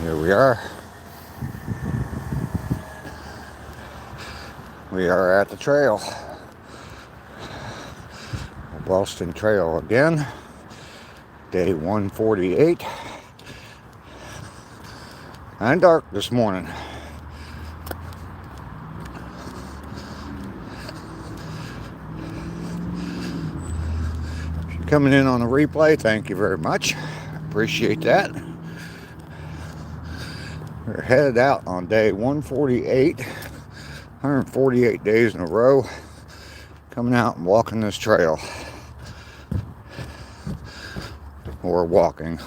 Here we are. We are at the trail. Wellston Trail again. Day 148. And dark this morning. If you're coming in on the replay, thank you very much. Appreciate that. We're headed out on day 148. 148 days in a row. Coming out and walking this trail. Or walking.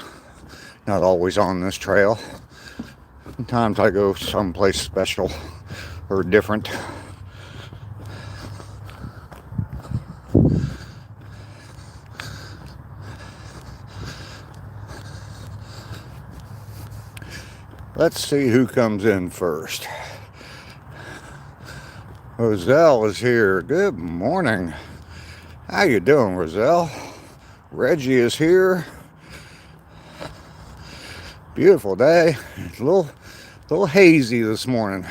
Not always on this trail. Sometimes I go someplace special or different. Let's see who comes in first. Roselle is here. Good morning. How you doing, Roselle? Reggie is here. Beautiful day. It's a little hazy this morning.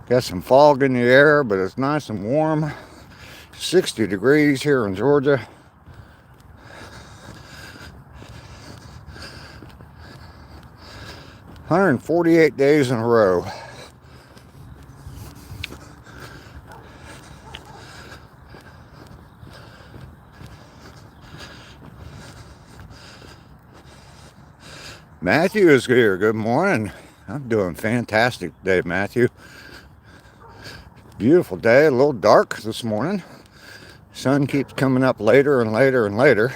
Got some fog in the air, but it's nice and warm. 60 degrees here in Georgia. $148 days in a row. Matthew is here. Good morning. I'm doing fantastic today, Matthew. Beautiful day. A little dark this morning. Sun keeps coming up later and later and later.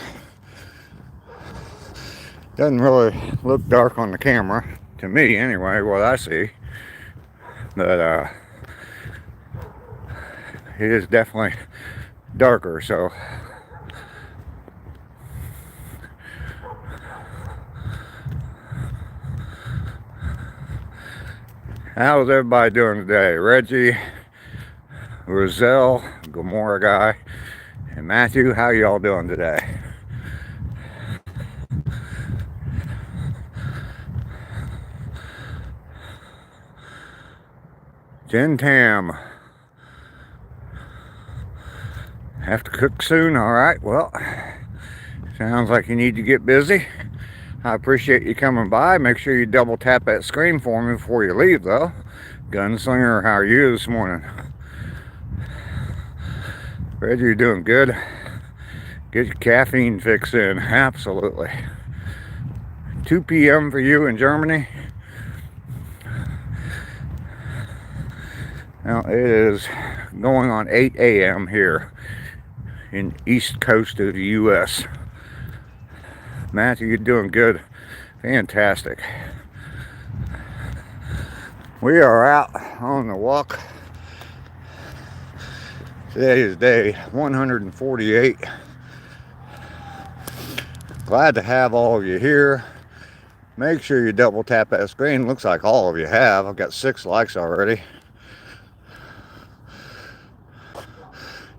Doesn't really look dark on the camera, to me anyway, what I see. But it is definitely darker, so how's everybody doing today? Reggie, Roselle, Gomorrah guy, and Matthew, how y'all doing today? Jen Tam. Have to cook soon, alright, well, sounds like you need to get busy. I appreciate you coming by. Make sure you double tap that screen for me before you leave, though. Gunslinger, how are you this morning? Reggie, you're doing good. Get your caffeine fix in. Absolutely. 2 p.m. for you in Germany. Now, it is going on 8 a.m. here in East Coast of the U.S. Matthew, you're doing good. Fantastic. We are out on the walk. Today is day 148. Glad to have all of you here. Make sure you double tap that screen. Looks like all of you have. I've got 6 likes already.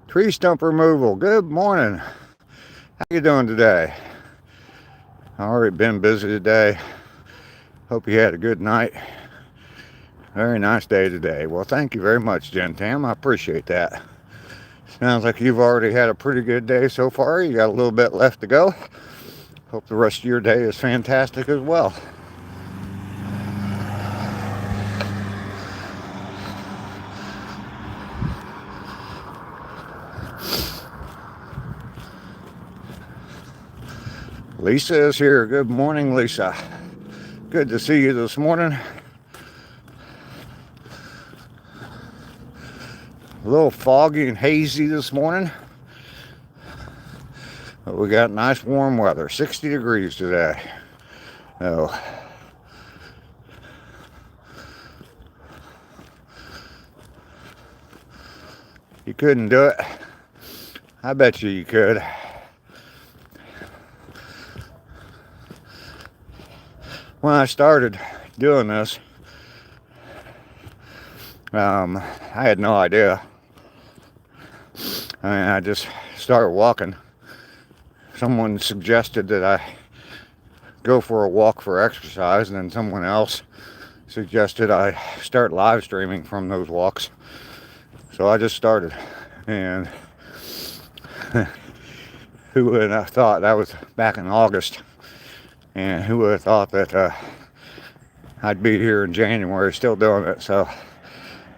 Tree stump removal. Good morning. How you doing today? Already been busy today. Hope you had a good night. Very nice day today. Well, thank you very much, Jen Tam. I appreciate that. Sounds like you've already had a pretty good day so far. You got a little bit left to go. Hope the rest of your day is fantastic as well. Lisa is here. Good morning, Lisa. Good to see you this morning. A little foggy and hazy this morning. But we got nice warm weather. 60 degrees today. Oh. You couldn't do it. I bet you could. When I started doing this, I had no idea. I just started walking. Someone suggested that I go for a walk for exercise, and then someone else suggested I start live streaming from those walks. So I just started, and who would have thought, that was back in August, and who would have thought that I'd be here in January still doing it. So,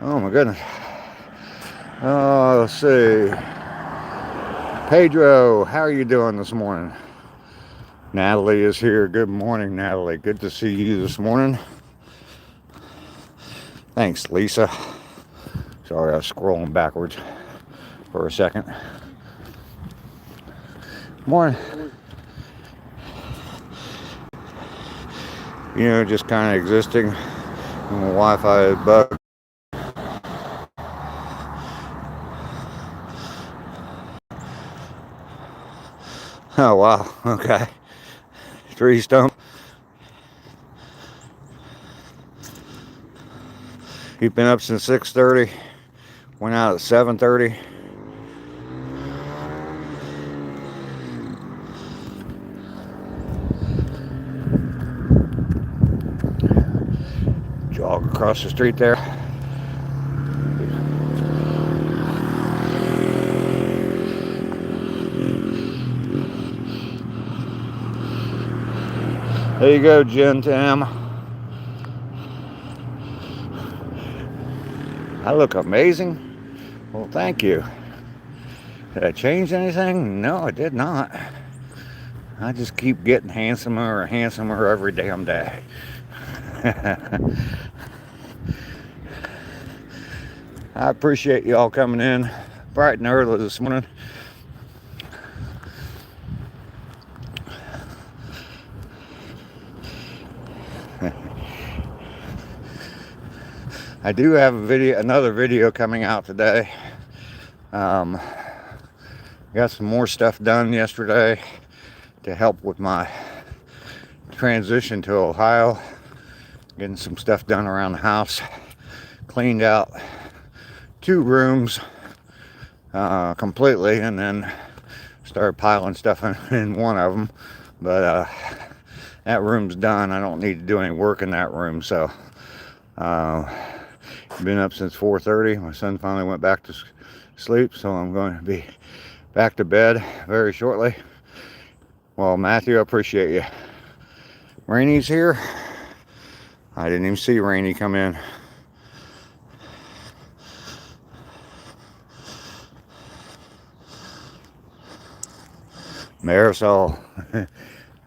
oh my goodness. Let's see. Pedro, how are you doing this morning? Natalie is here. Good morning, Natalie. Good to see you this morning. Thanks, Lisa. Sorry, I was scrolling backwards for a second. Morning. You know, just kind of existing. And the Wi-Fi is bugged. Oh, wow. Okay. Tree stump. You've been up since 6:30. Went out at 7:30. Jog across the street there. There you go, Jen Tam. I look amazing. Well, thank you. Did I change anything? No, I did not. I just keep getting handsomer and handsomer every damn day. I appreciate you all coming in bright and early this morning. I do have another video coming out today. Got some more stuff done yesterday to help with my transition to Ohio. Getting some stuff done around the house. Cleaned out 2 rooms completely, and then started piling stuff in one of them. But that room's done. I don't need to do any work in that room. So been up since 4:30. My son finally went back to sleep, so I'm going to be back to bed very shortly. Well, Matthew, I appreciate you. Rainy's here. I didn't even see Rainy come in. Marisol,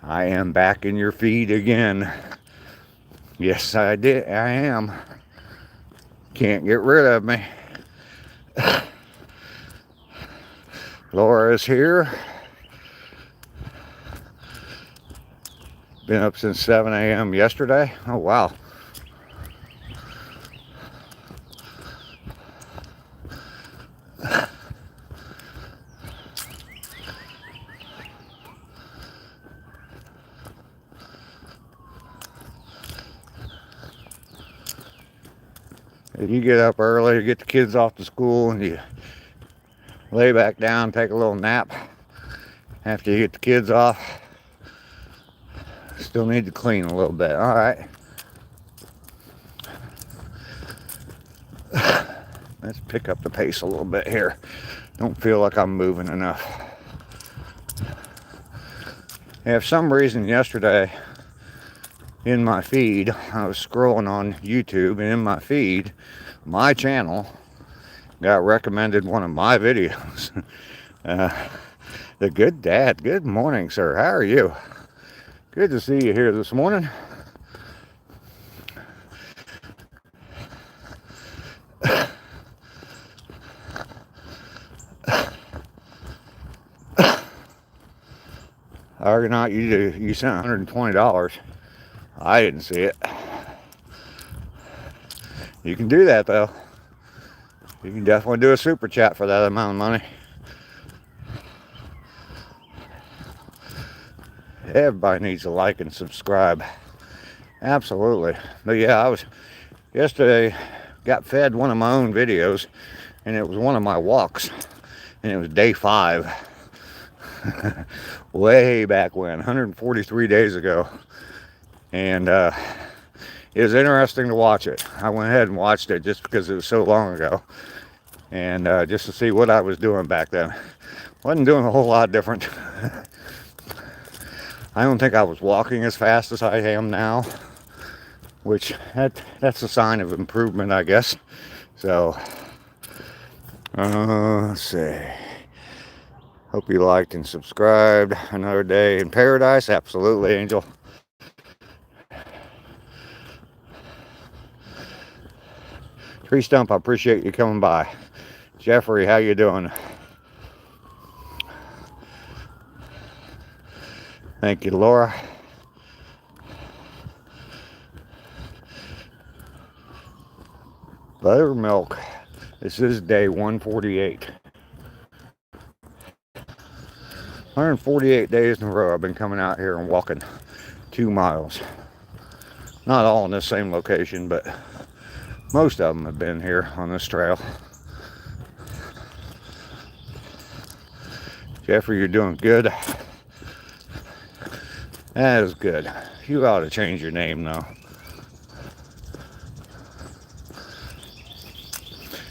I am back in your feed again. Yes, I am. Can't get rid of me. Laura's here. Been up since 7 a.m. yesterday. Oh, wow. If you get up early, get the kids off to school, and you lay back down, take a little nap after you get the kids off, still need to clean a little bit. All right. Let's pick up the pace a little bit here. Don't feel like I'm moving enough. Yeah, for some reason yesterday in my feed, I was scrolling on YouTube, and in my feed, my channel got recommended one of my videos. The Good Dad. Good morning, sir. How are you? Good to see you here this morning. Argonaut, you sent $120. I didn't see it. You can do that though. You can definitely do a super chat for that amount of money. Everybody needs to like and subscribe. Absolutely. But yeah, yesterday got fed one of my own videos, and it was one of my walks, and it was day 5. way back when, 143 days ago. And it was interesting to watch it. I went ahead and watched it just because it was so long ago. And just to see what I was doing back then. Wasn't doing a whole lot different. I don't think I was walking as fast as I am now, which that's a sign of improvement, I guess. So, let's see. Hope you liked and subscribed. Another day in paradise. Absolutely, Angel. Tree Stump, I appreciate you coming by. Jeffrey, how you doing? Thank you, Laura. Buttermilk. This is day 148. 148 days in a row I've been coming out here and walking 2 miles. Not all in this same location, but most of them have been here on this trail. Jeffrey, you're doing good. That is good. You ought to change your name, though.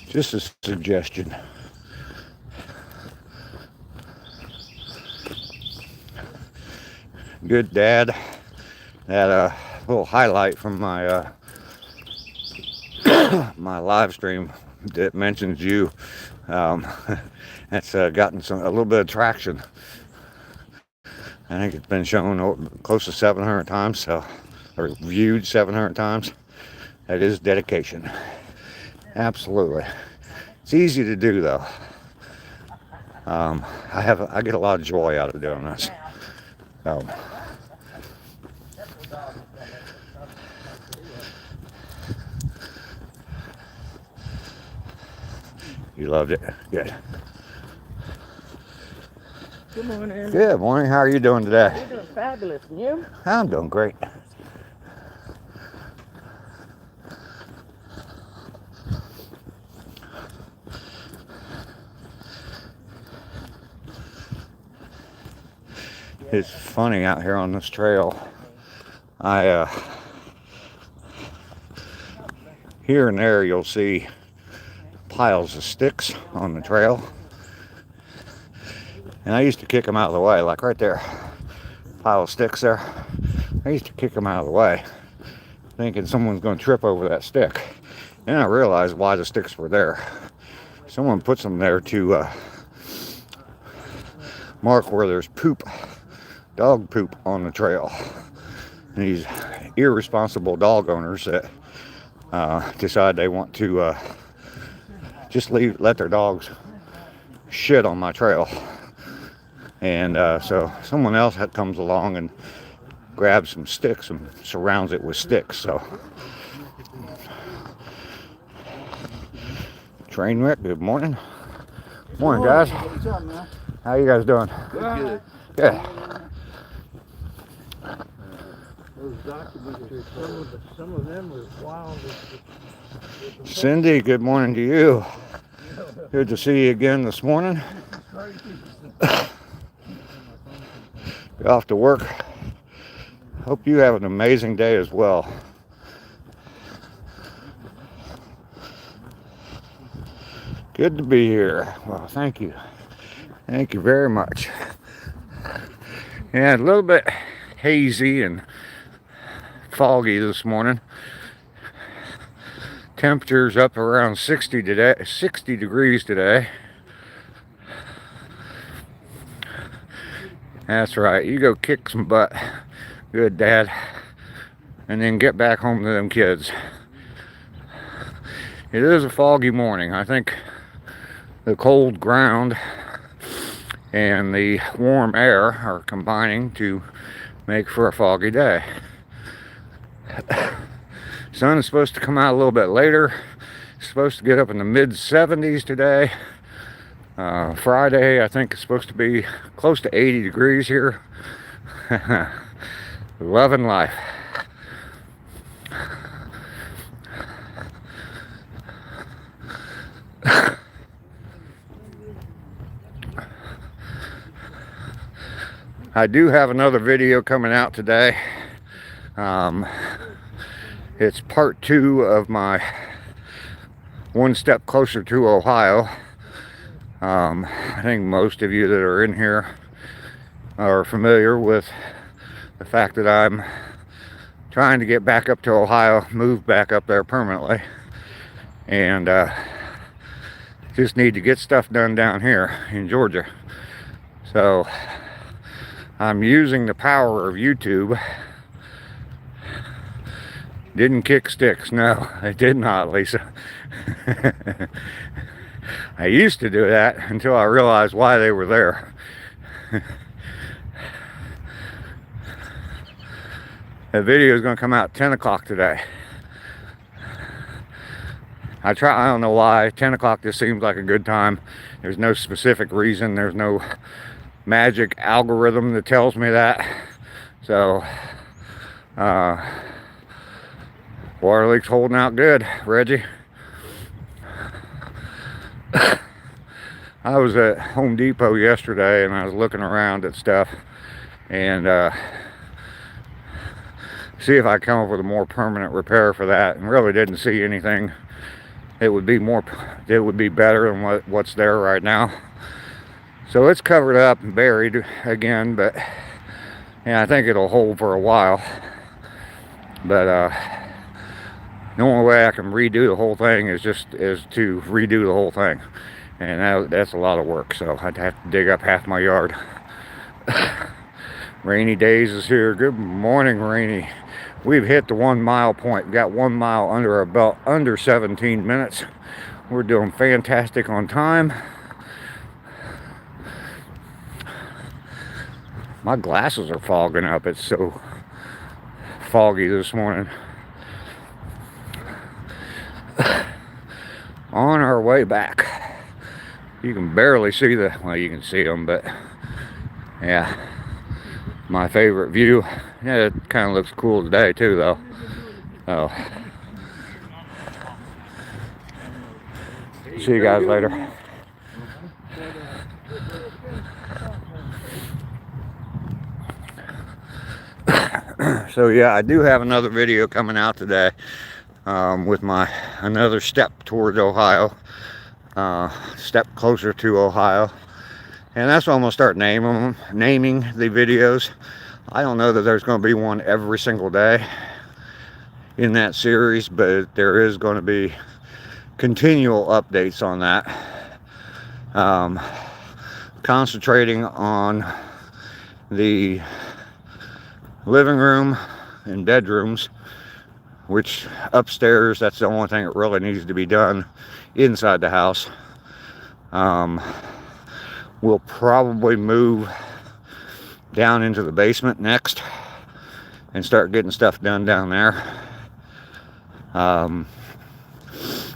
Just a suggestion. Good, Dad. That little highlight from my my live stream that mentions you. That's gotten a little bit of traction. I think it's been shown close to 700 times, so, or viewed 700 times. That is dedication. Absolutely. It's easy to do, though. I get a lot of joy out of doing this. You loved it. Good. Good morning. Good morning. How are you doing today? You're doing fabulous. And you? I'm doing great. It's funny out here on this trail. Here and there you'll see piles of sticks on the trail. And I used to kick them out of the way, like right there. Pile of sticks there. I used to kick them out of the way, thinking someone's going to trip over that stick. And I realized why the sticks were there. Someone puts them there to mark where there's poop, dog poop on the trail. And these irresponsible dog owners that decide they want to just let their dogs shit on my trail. And so someone else comes along and grabs some sticks and surrounds it with sticks. So, Trainwreck, good morning. Morning, guys. What's up, man? How you guys doing? Good. Good. Those documents, some of them were wild. Cindy, good morning to you. Good to see you again this morning. Be off to work. Hope you have an amazing day as well. Good to be here. Well, thank you. Thank you very much. Yeah, a little bit hazy and foggy this morning. Temperatures up around 60 degrees today. That's right. You go kick some butt. Good, Dad. And then get back home to them kids. It is a foggy morning. I think the cold ground and the warm air are combining to make for a foggy day. Sun is supposed to come out a little bit later. It's supposed to get up in the mid 70s today. Friday, I think it's supposed to be close to 80 degrees here. Loving life. I do have another video coming out today. It's part 2 of my One Step Closer to Ohio. I think most of you that are in here are familiar with the fact that I'm trying to get back up to Ohio, move back up there permanently, and just need to get stuff done down here in Georgia. So I'm using the power of YouTube. Didn't kick sticks, no, I did not, Lisa. I used to do that until I realized why they were there. The video is going to come out 10 o'clock today. I don't know why, 10 o'clock just seems like a good time. There's no specific reason, there's no magic algorithm that tells me that. So, water leak's holding out good, Reggie. I was at Home Depot yesterday and I was looking around at stuff and see if I come up with a more permanent repair for that, and really didn't see anything. It would be better than what's there right now. So it's covered up and buried again, but yeah, I think it'll hold for a while. But the only way I can redo the whole thing is to redo the whole thing, and that's a lot of work. So I'd have to dig up half my yard. Rainy days is here. Good morning, Rainy. We've hit the 1 mile point. We got 1 mile under our belt, under 17 minutes. We're doing fantastic on time. My glasses are fogging up. It's so foggy this morning. On our way back. You can barely see well, you can see them, but yeah, my favorite view. Yeah, it kind of looks cool today too, though. Oh, see you guys later. So yeah, I do have another video coming out today with another step towards Ohio, step closer to Ohio, and that's what I'm gonna start naming the videos. I don't know that there's going to be one every single day in that series, but there is going to be continual updates on that. Concentrating on the living room and bedrooms, which upstairs, that's the only thing that really needs to be done inside the house. We'll probably move down into the basement next and start getting stuff done down there.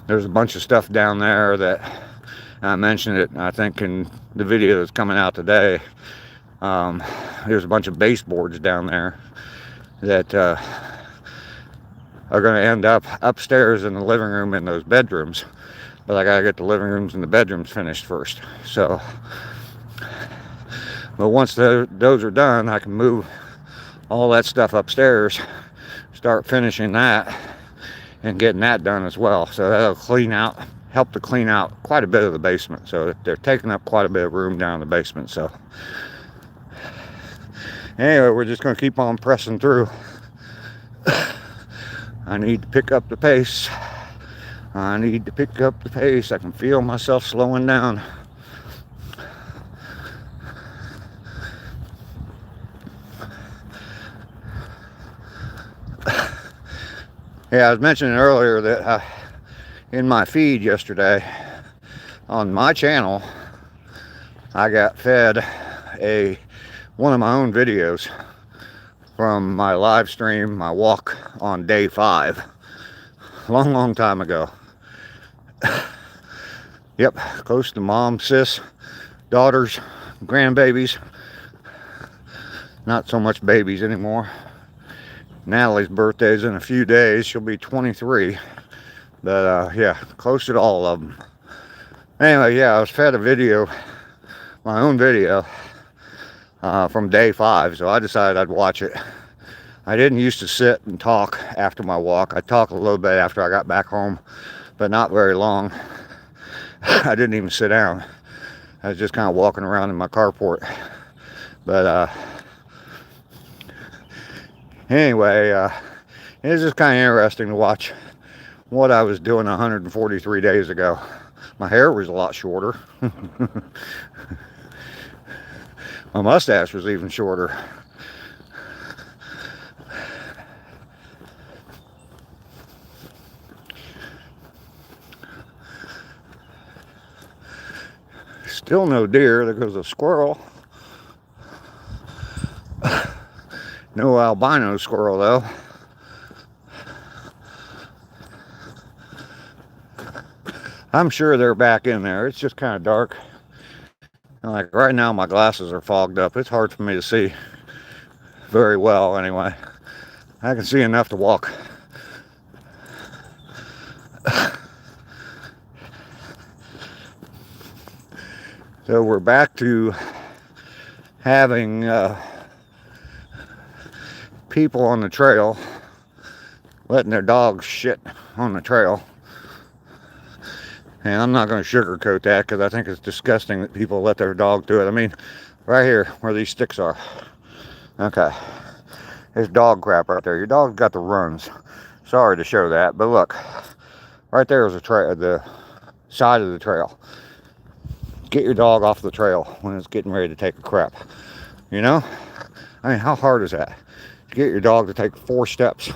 There's a bunch of stuff down there that I mentioned it, I think, in the video that's coming out today. There's a bunch of baseboards down there that are going to end up upstairs in the living room in those bedrooms, but I gotta get the living rooms and the bedrooms finished first. So, but once those are done, I can move all that stuff upstairs, start finishing that, and getting that done as well. So that'll help to clean out quite a bit of the basement. So they're taking up quite a bit of room down in the basement. So anyway, we're just going to keep on pressing through. I need to pick up the pace. I can feel myself slowing down. Yeah, I was mentioning earlier that in my feed yesterday on my channel, I got fed one of my own videos from my live stream, my walk on day 5, long time ago. Yep, close to mom, sis, daughters, grandbabies. Not so much babies anymore. Natalie's birthday is in a few days. She'll be 23. But yeah, close to all of them. Anyway, yeah, I was fed a video, my own video, from day 5, so I decided I'd watch it. I didn't used to sit and talk after my walk. I talked a little bit after I got back home, but not very long. I didn't even sit down. I was just kind of walking around in my carport. But anyway, it was just kind of interesting to watch what I was doing 143 days ago. My hair was a lot shorter. My mustache was even shorter. Still no deer. There goes a squirrel. No albino squirrel though. I'm sure they're back in there. It's just kind of dark. Like right now my glasses are fogged up. It's hard for me to see very well anyway. I can see enough to walk. So we're back to having people on the trail letting their dogs shit on the trail. And I'm not going to sugarcoat that because I think it's disgusting that people let their dog do it. I mean, right here where these sticks are. Okay. There's dog crap right there. Your dog's got the runs. Sorry to show that, but look. Right there is the side of the trail. Get your dog off the trail when it's getting ready to take a crap. You know? I mean, how hard is that? To get your dog to take 4 steps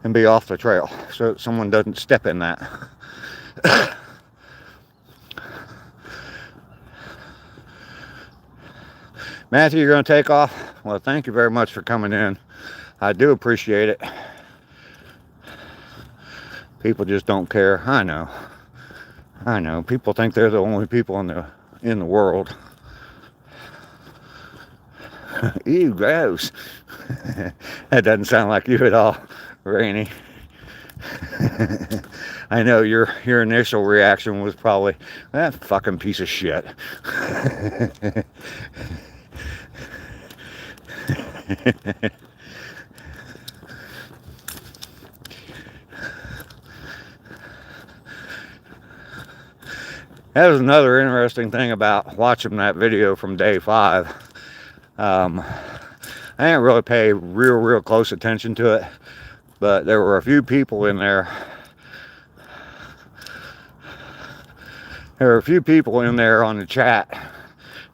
and be off the trail so that someone doesn't step in that. Matthew, you're going to take off? Well, thank you very much for coming in. I do appreciate it. People just don't care. I know. People think they're the only people in the world. Ew, gross. That doesn't sound like you at all, Rainey. I know your initial reaction was probably, that fucking piece of shit. That was another interesting thing about watching that video from day 5. I didn't really pay real close attention to it, but there were a few people in there. There were a few people in there on the chat.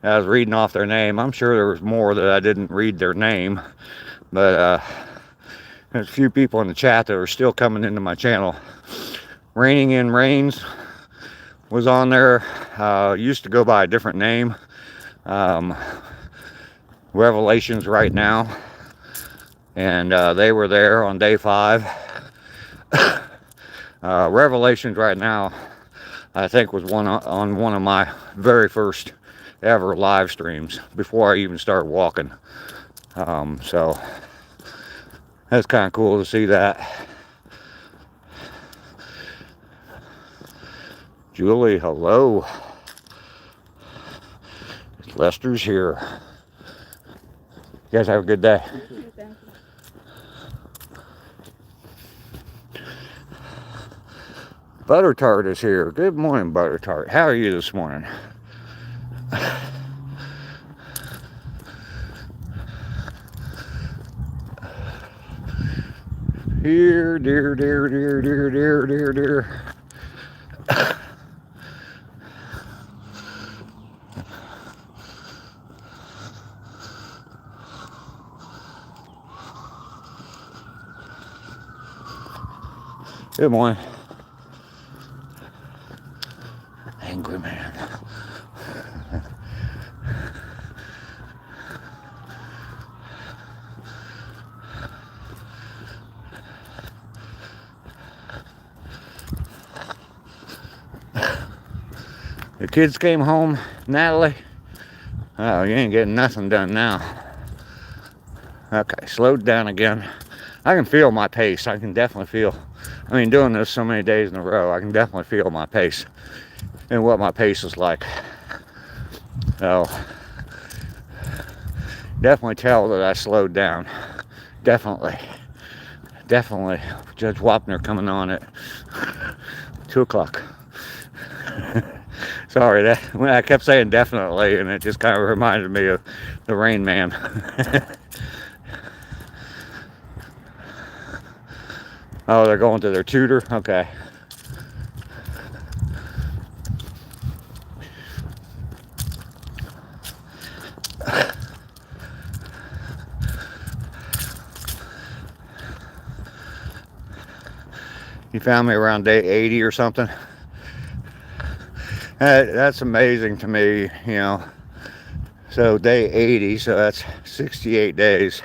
I was reading off their name. I'm sure there was more that I didn't read their name, but there's a few people in the chat that are still coming into my channel. Raining in Rains was on there. Used to go by a different name. Revelations right now, and they were there on day 5. Revelations right now, I think, was on one of my very first ever live streams before I even started walking. So that's kind of cool to see that. Julie, hello. Lester's here. You guys have a good day. Butter Tart is here. Good morning, Butter Tart. How are you this morning? Here, dear. Good morning. Angry man. The kids came home, Natalie. Oh, you ain't getting nothing done now. Okay, slowed down again. I can feel my pace. I can definitely feel. I mean, doing this so many days in a row, I can definitely feel my pace and what my pace is like. So, definitely tell that I slowed down. Definitely. Judge Wapner coming on at 2 o'clock. Sorry, that when I kept saying definitely, and it just kind of reminded me of the Rain Man. Oh, they're going to their tutor? Okay. You found me around day 80 or something? That's amazing to me, you know. So day 80, so that's 68 days.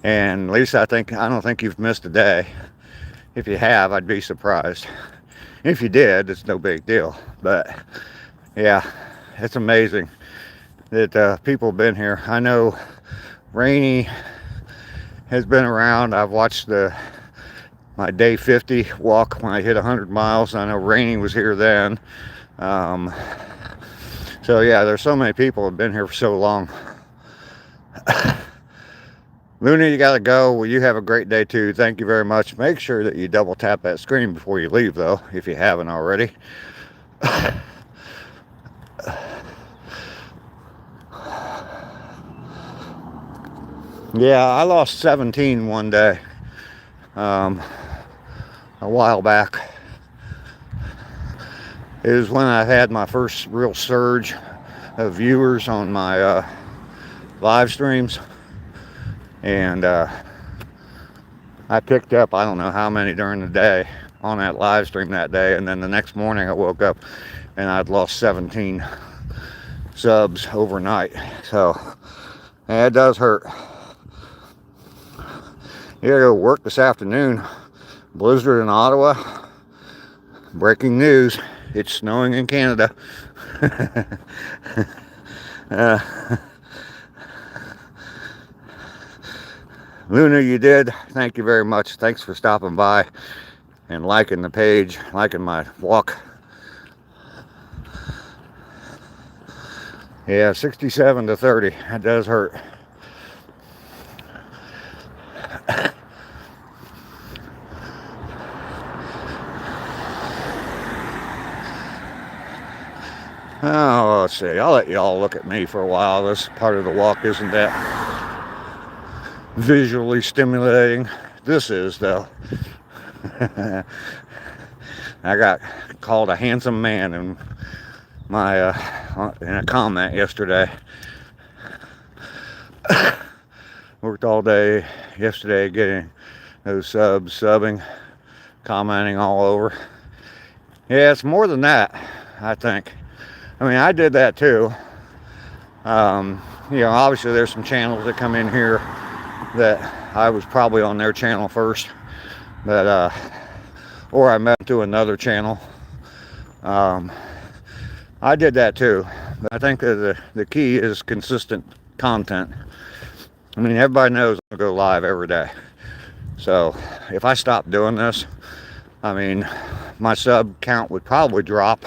And at least I don't think you've missed a day. If you have, I'd be surprised. If you did, it's no big deal. But yeah, it's amazing that people have been here. I know Rainy has been around. I've watched my day 50 walk when I hit 100 miles. I know Rainy was here then. So yeah, there's so many people who have been here for so long. Luna, you gotta go. Well, you have a great day too. Thank you very much. Make sure that you double tap that screen before you leave though, if you haven't already. Yeah, I lost 17 one day, a while back. It was when I had my first real surge of viewers on my live streams. And I picked up, I don't know how many during the day on that live stream that day. And then the next morning I woke up and I'd lost 17 subs overnight. So, yeah, it does hurt. You gotta go work this afternoon. Blizzard in Ottawa. Breaking news. It's snowing in Canada. Luna, you did. Thank you very much. Thanks for stopping by and liking the page, liking my walk. Yeah, 67 to 30. That does hurt. Oh, let's see. I'll let y'all look at me for a while. This part of the walk isn't that visually stimulating. This is, though. I got called a handsome man in a comment yesterday. Worked all day yesterday getting those subbing, commenting all over. Yeah, it's more than that, I think. I mean, I did that too. You know, obviously there's some channels that come in here that I was probably on their channel first, but or I met to another channel. I did that too, but I think that the key is consistent content. I mean, everybody knows I go live every day, so if I stopped doing this, I mean, my sub count would probably drop,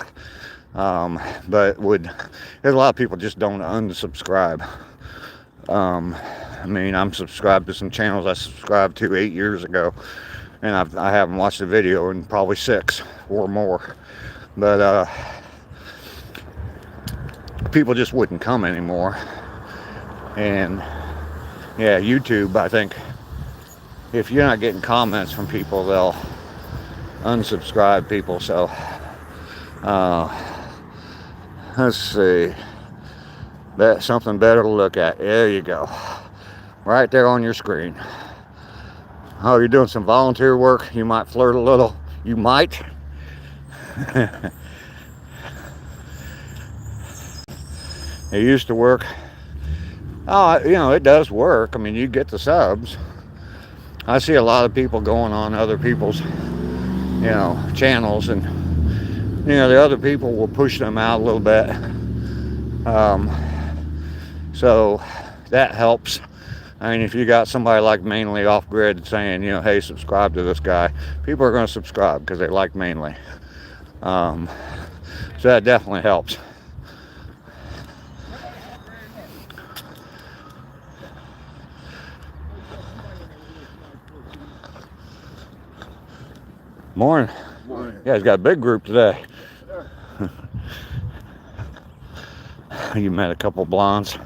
but there's a lot of people just don't unsubscribe. I mean, I'm subscribed to some channels I subscribed to 8 years ago, and I haven't watched a video in probably 6 or more. But people just wouldn't come anymore. And yeah, YouTube, I think, if you're not getting comments from people, they'll unsubscribe people. So let's see. That's something better to look at. There you go. Right there on your screen. Oh, you're doing some volunteer work. You might flirt a little. You might. It used to work. Oh, you know, it does work. I mean, you get the subs. I see a lot of people going on other people's, you know, channels, and you know, the other people will push them out a little bit. So that helps. I mean, if you got somebody like Mainly Off Grid saying, you know, hey, subscribe to this guy, people are going to subscribe because they like Mainly. So that definitely helps. Morning. Morning. You guys got a big group today. You met a couple blondes.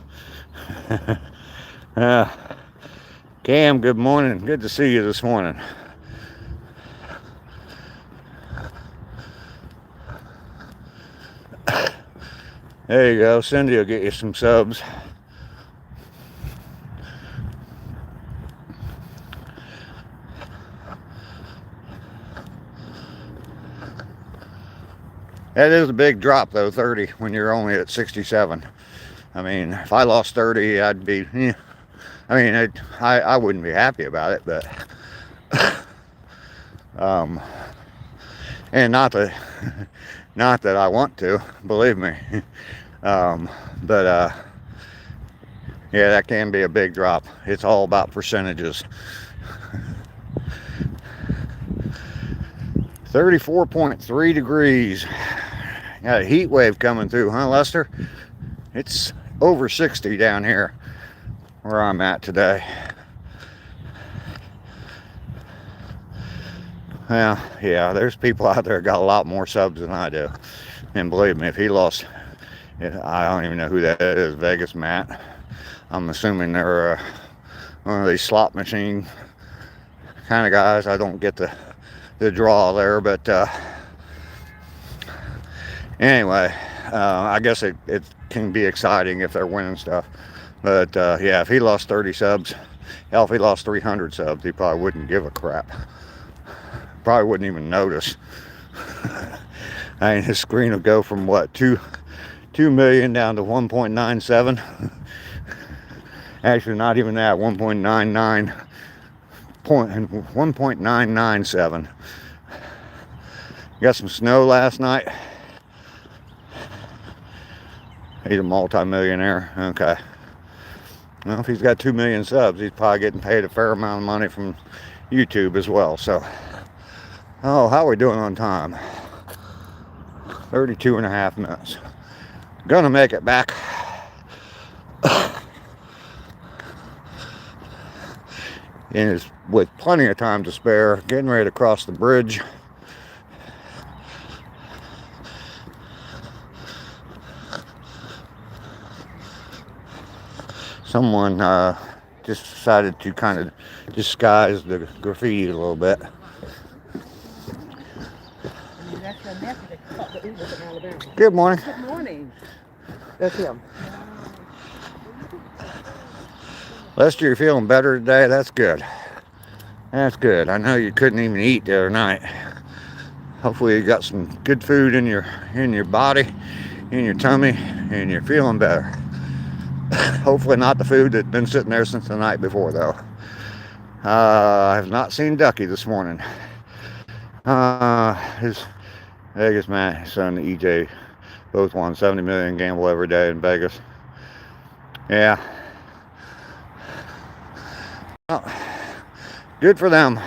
Cam, good morning. Good to see you this morning. There you go. Cindy will get you some subs. That is a big drop, though, 30, when you're only at 67. I mean, if I lost 30, I'd be, I mean, I wouldn't be happy about it, but, and not that, not that I want to, believe me, but, yeah, that can be a big drop. It's all about percentages. 34.3 degrees. Got a heat wave coming through, huh, Lester? It's over 60 down here where I'm at today. Well, yeah, there's people out there that got a lot more subs than I do. And believe me, if he lost, I don't even know who that is, Vegas Matt. I'm assuming they're one of these slot machine kind of guys. I don't get the draw there, but anyway, I guess it can be exciting if they're winning stuff. But yeah, if he lost 30 subs, hell, if he lost 300 subs, he probably wouldn't give a crap. Probably wouldn't even notice. I mean, his screen will go from what, 2 million down to 1.97. Actually, not even that, 1.997. Got some snow last night. He's a multi-millionaire. Okay. Well, if he's got 2 million subs, he's probably getting paid a fair amount of money from YouTube as well. So, oh, how are we doing on time? 32 and a half minutes. Gonna make it back. And it's with plenty of time to spare, getting ready to cross the bridge. Someone just decided to kind of disguise the graffiti a little bit. That's the nephew that caught the Uber from Alabama. Good morning. Good morning. That's him. Lester, you're feeling better today? That's good. That's good. I know you couldn't even eat the other night. Hopefully you got some good food in your body, in your tummy, and you're feeling better. Hopefully not the food that's been sitting there since the night before, though. I have not seen Ducky this morning. His Vegas man, his son EJ, both won 70 million gamble every day in Vegas. Yeah. Well, good for them.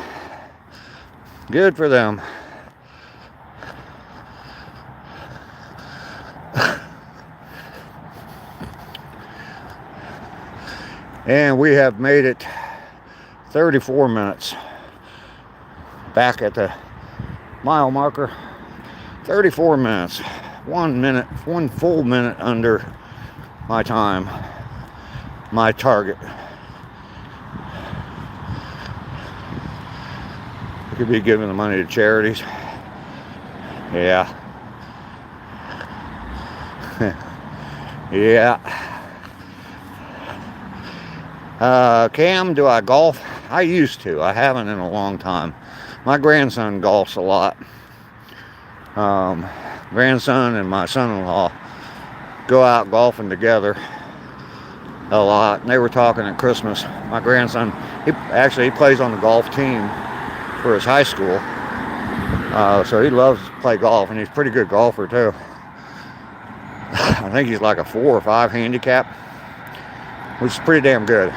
Good for them. And we have made it 34 minutes back at the mile marker. 34 minutes. 1 minute, 1 full minute under my time, my target. I could be giving the money to charities. Yeah. Yeah. Cam, do I golf? I used to. I haven't in a long time. My grandson golfs a lot. Grandson and my son-in-law go out golfing together a lot. And they were talking at Christmas. My grandson, he plays on the golf team for his high school. So he loves to play golf, and he's a pretty good golfer too. I think he's like a 4 or 5 handicap, which is pretty damn good.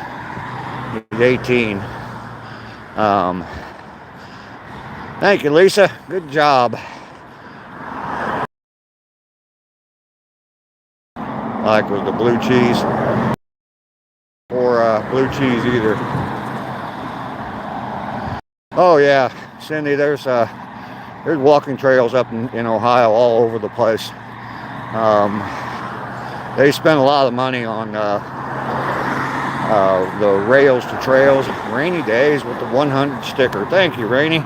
He's 18. Thank you, Lisa. Good job. Like with the blue cheese or blue cheese either. Oh yeah, Cindy, there's There's walking trails up in Ohio all over the place. They spend a lot of money on the rails to trails. Rainy days with the 100 sticker. Thank you, Rainy.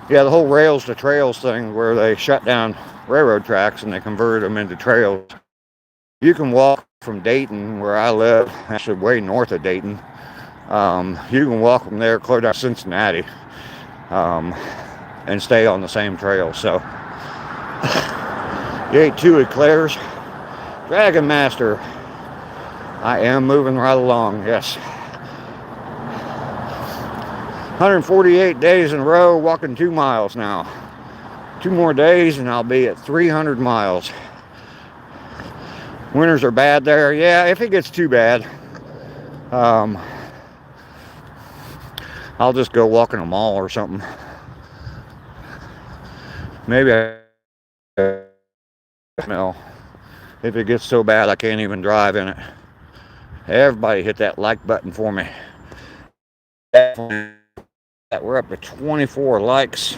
Yeah, the whole rails to trails thing where they shut down railroad tracks and they converted them into trails. You can walk from Dayton, where I live, actually way north of Dayton. You can walk from there clear down Cincinnati and stay on the same trail. So, you ate 2 eclairs. Dragon Master. I am moving right along, yes. 148 days in a row, walking 2 miles now. 2 more days and I'll be at 300 miles. Winters are bad there. Yeah, if it gets too bad, I'll just go walk in a mall or something. Maybe no. If it gets so bad I can't even drive in it. Everybody hit that like button for me. We're up to 24 likes.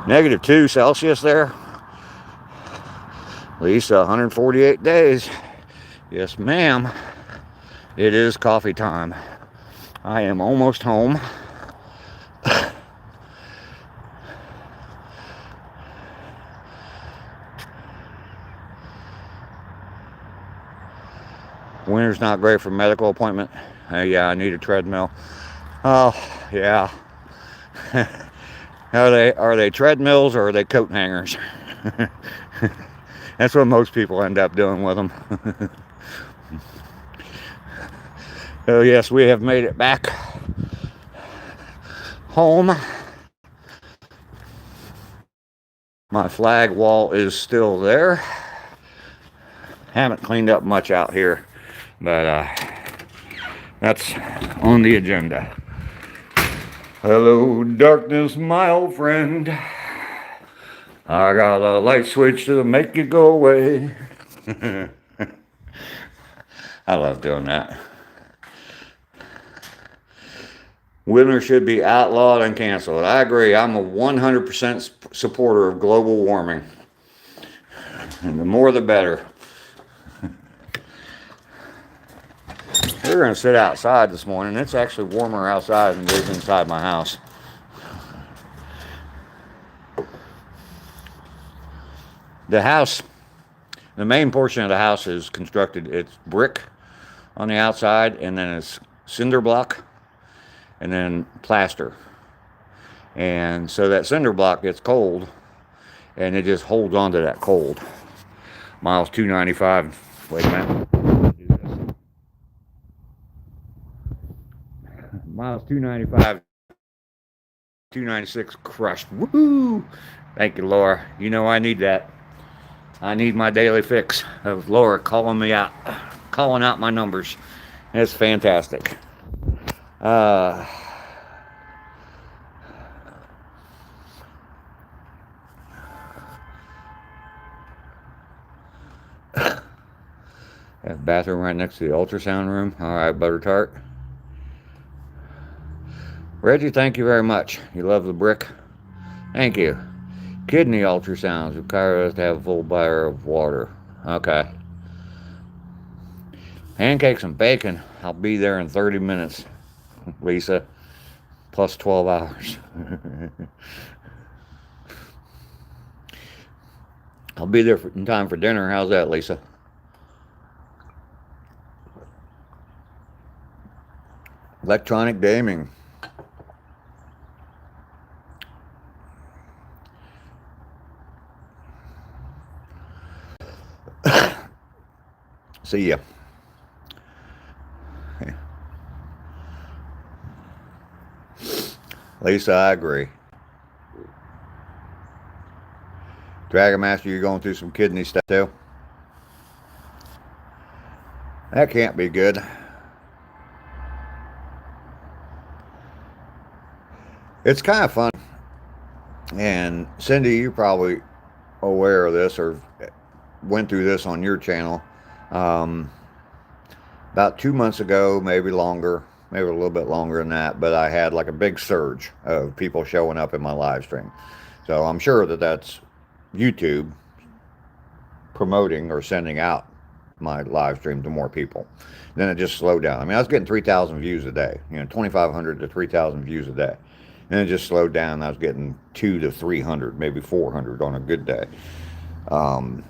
-2 Celsius there. Lisa, 148 days. Yes, ma'am. It is coffee time. I am almost home. Winter's not great for medical appointment. Yeah, I need a treadmill. Oh, yeah. Are they treadmills or are they coat hangers? That's what most people end up doing with them. Oh yes, we have made it back home. My flag wall is still there. Haven't cleaned up much out here, but that's on the agenda. Hello, darkness, my old friend. I got a light switch to make you go away. I love doing that. Winter should be outlawed and canceled. I agree. I'm a 100% supporter of global warming. And the more the better. We're going to sit outside this morning. It's actually warmer outside than it is inside my house. The house, the main portion of the house is constructed, it's brick on the outside, and then it's cinder block, and then plaster. And so that cinder block gets cold, and it just holds on to that cold. Miles 295. Wait a minute. Miles 295, 296 crushed. Woohoo! Thank you, Laura. You know I need that. I need my daily fix of Laura calling me out, calling out my numbers. It's fantastic. Have a bathroom right next to the ultrasound room. All right, Butter Tart. Reggie, thank you very much. You love the brick. Thank you. Kidney ultrasounds require us to have a full bladder of water. Okay. Pancakes and bacon. I'll be there in 30 minutes, Lisa. Plus 12 hours. I'll be there in time for dinner. How's that, Lisa? Electronic gaming. See ya. Lisa, I agree. Dragon Master, you're going through some kidney stuff too? That can't be good. It's kind of fun. And Cindy, you're probably aware of this or went through this on your channel. about 2 months ago, maybe longer, maybe a little bit longer than that, but I had like a big surge of people showing up in my live stream. So I'm sure that that's YouTube promoting or sending out my live stream to more people. Then it just slowed down. I mean, I was getting 3,000 views a day, 2,500 to 3,000 views a day. And it just slowed down. I was getting 200 to 300, maybe 400 on a good day. Um,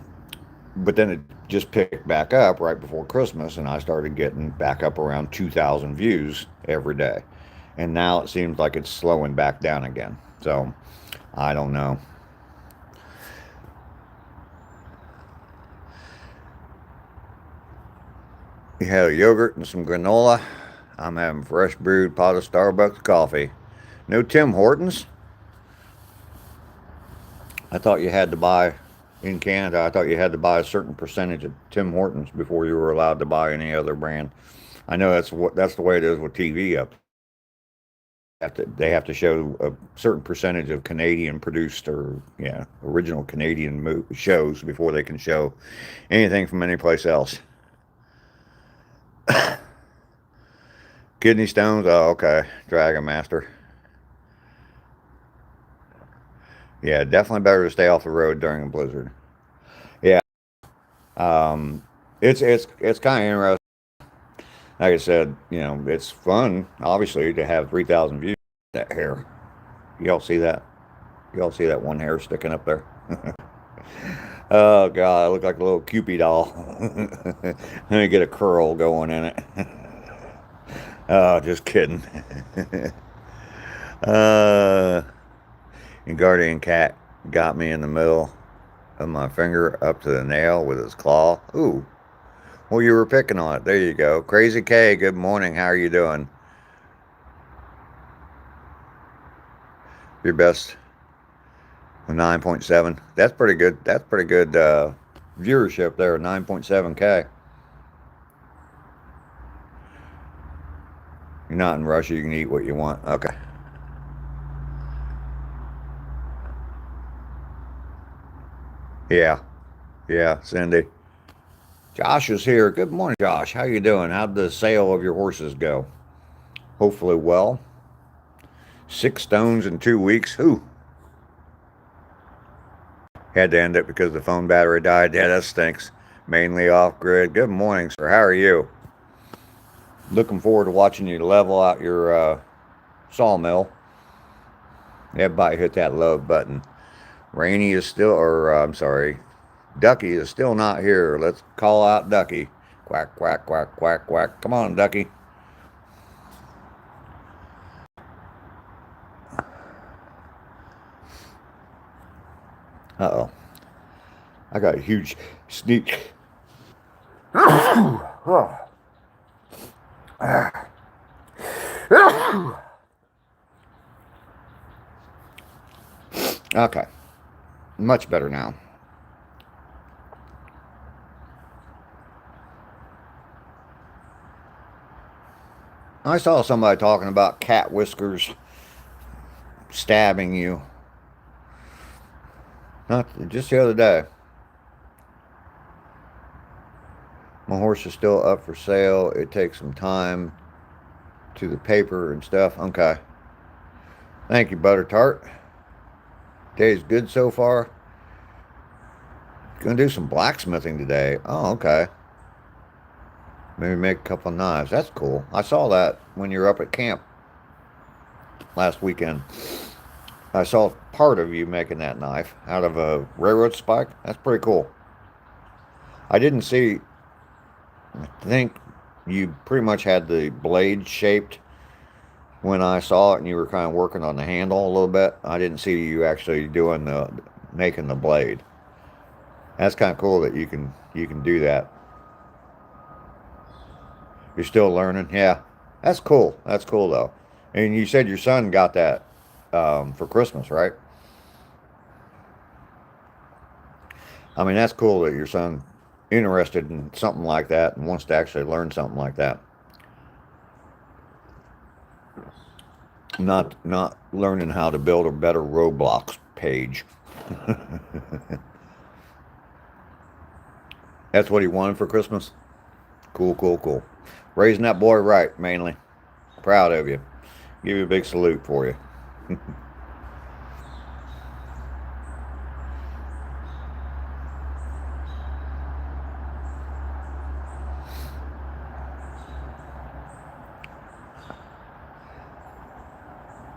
but then it just picked back up right before Christmas, and I started getting back up around 2,000 views every day. And now it seems like it's slowing back down again. So I don't know. You had a yogurt and some granola. I'm having fresh brewed pot of Starbucks coffee. No Tim Hortons? I thought you had to buy, in Canada, I thought you had to buy a certain percentage of Tim Hortons before you were allowed to buy any other brand. I know that's the way it is with TV up. They have to show a certain percentage of Canadian produced or original Canadian shows before they can show anything from any place else. Kidney stones? Oh, okay. Dragon Master. Yeah, definitely better to stay off the road during a blizzard. Yeah. It's kind of interesting. Like I said, it's fun, obviously, to have 3,000 views. That hair. Y'all see that? Y'all see that one hair sticking up there? Oh, God, I look like a little Cupid doll. Let me get a curl going in it. Oh, just kidding. And Guardian Cat got me in the middle of my finger up to the nail with his claw. Ooh. Well, you were picking on it. There you go. Crazy K, good morning. How are you doing? Your best 9.7. That's pretty good. That's pretty good viewership there, 9.7K. You're not in Russia. You can eat what you want. Okay. Yeah. Yeah, Cindy. Josh is here. Good morning, Josh. How you doing? How'd the sale of your horses go? Hopefully well. 6 stones in 2 weeks. Who? Had to end it because the phone battery died. Yeah, that stinks. Mainly off grid. Good morning, sir. How are you? Looking forward to watching you level out your sawmill. Everybody hit that love button. Rainy is still, I'm sorry, Ducky is still not here. Let's call out Ducky. Quack, quack, quack, quack, quack. Come on, Ducky. Uh-oh. I got a huge sneak. Okay. Much better now. I saw somebody talking about cat whiskers stabbing you. Not just the other day. My horse is still up for sale. It takes some time to the paper and stuff. Okay. Thank you, Butter Tart. Day's good so far. Gonna do some blacksmithing today. Oh, okay. Maybe make a couple of knives. That's cool. I saw that when you were up at camp last weekend. I saw part of you making that knife out of a railroad spike. That's pretty cool. I didn't see, I think you pretty much had the blade shaped when I saw it, and you were kind of working on the handle a little bit. I didn't see you actually making the blade. That's kind of cool that you can do that. You're still learning? Yeah. That's cool. That's cool, though. And you said your son got that for Christmas, right? I mean, that's cool that your son's interested in something like that and wants to actually learn something like that. Not learning how to build a better Roblox page. That's what he wanted for Christmas? Cool, cool, cool. Raising that boy right, mainly. Proud of you. Give you a big salute for you.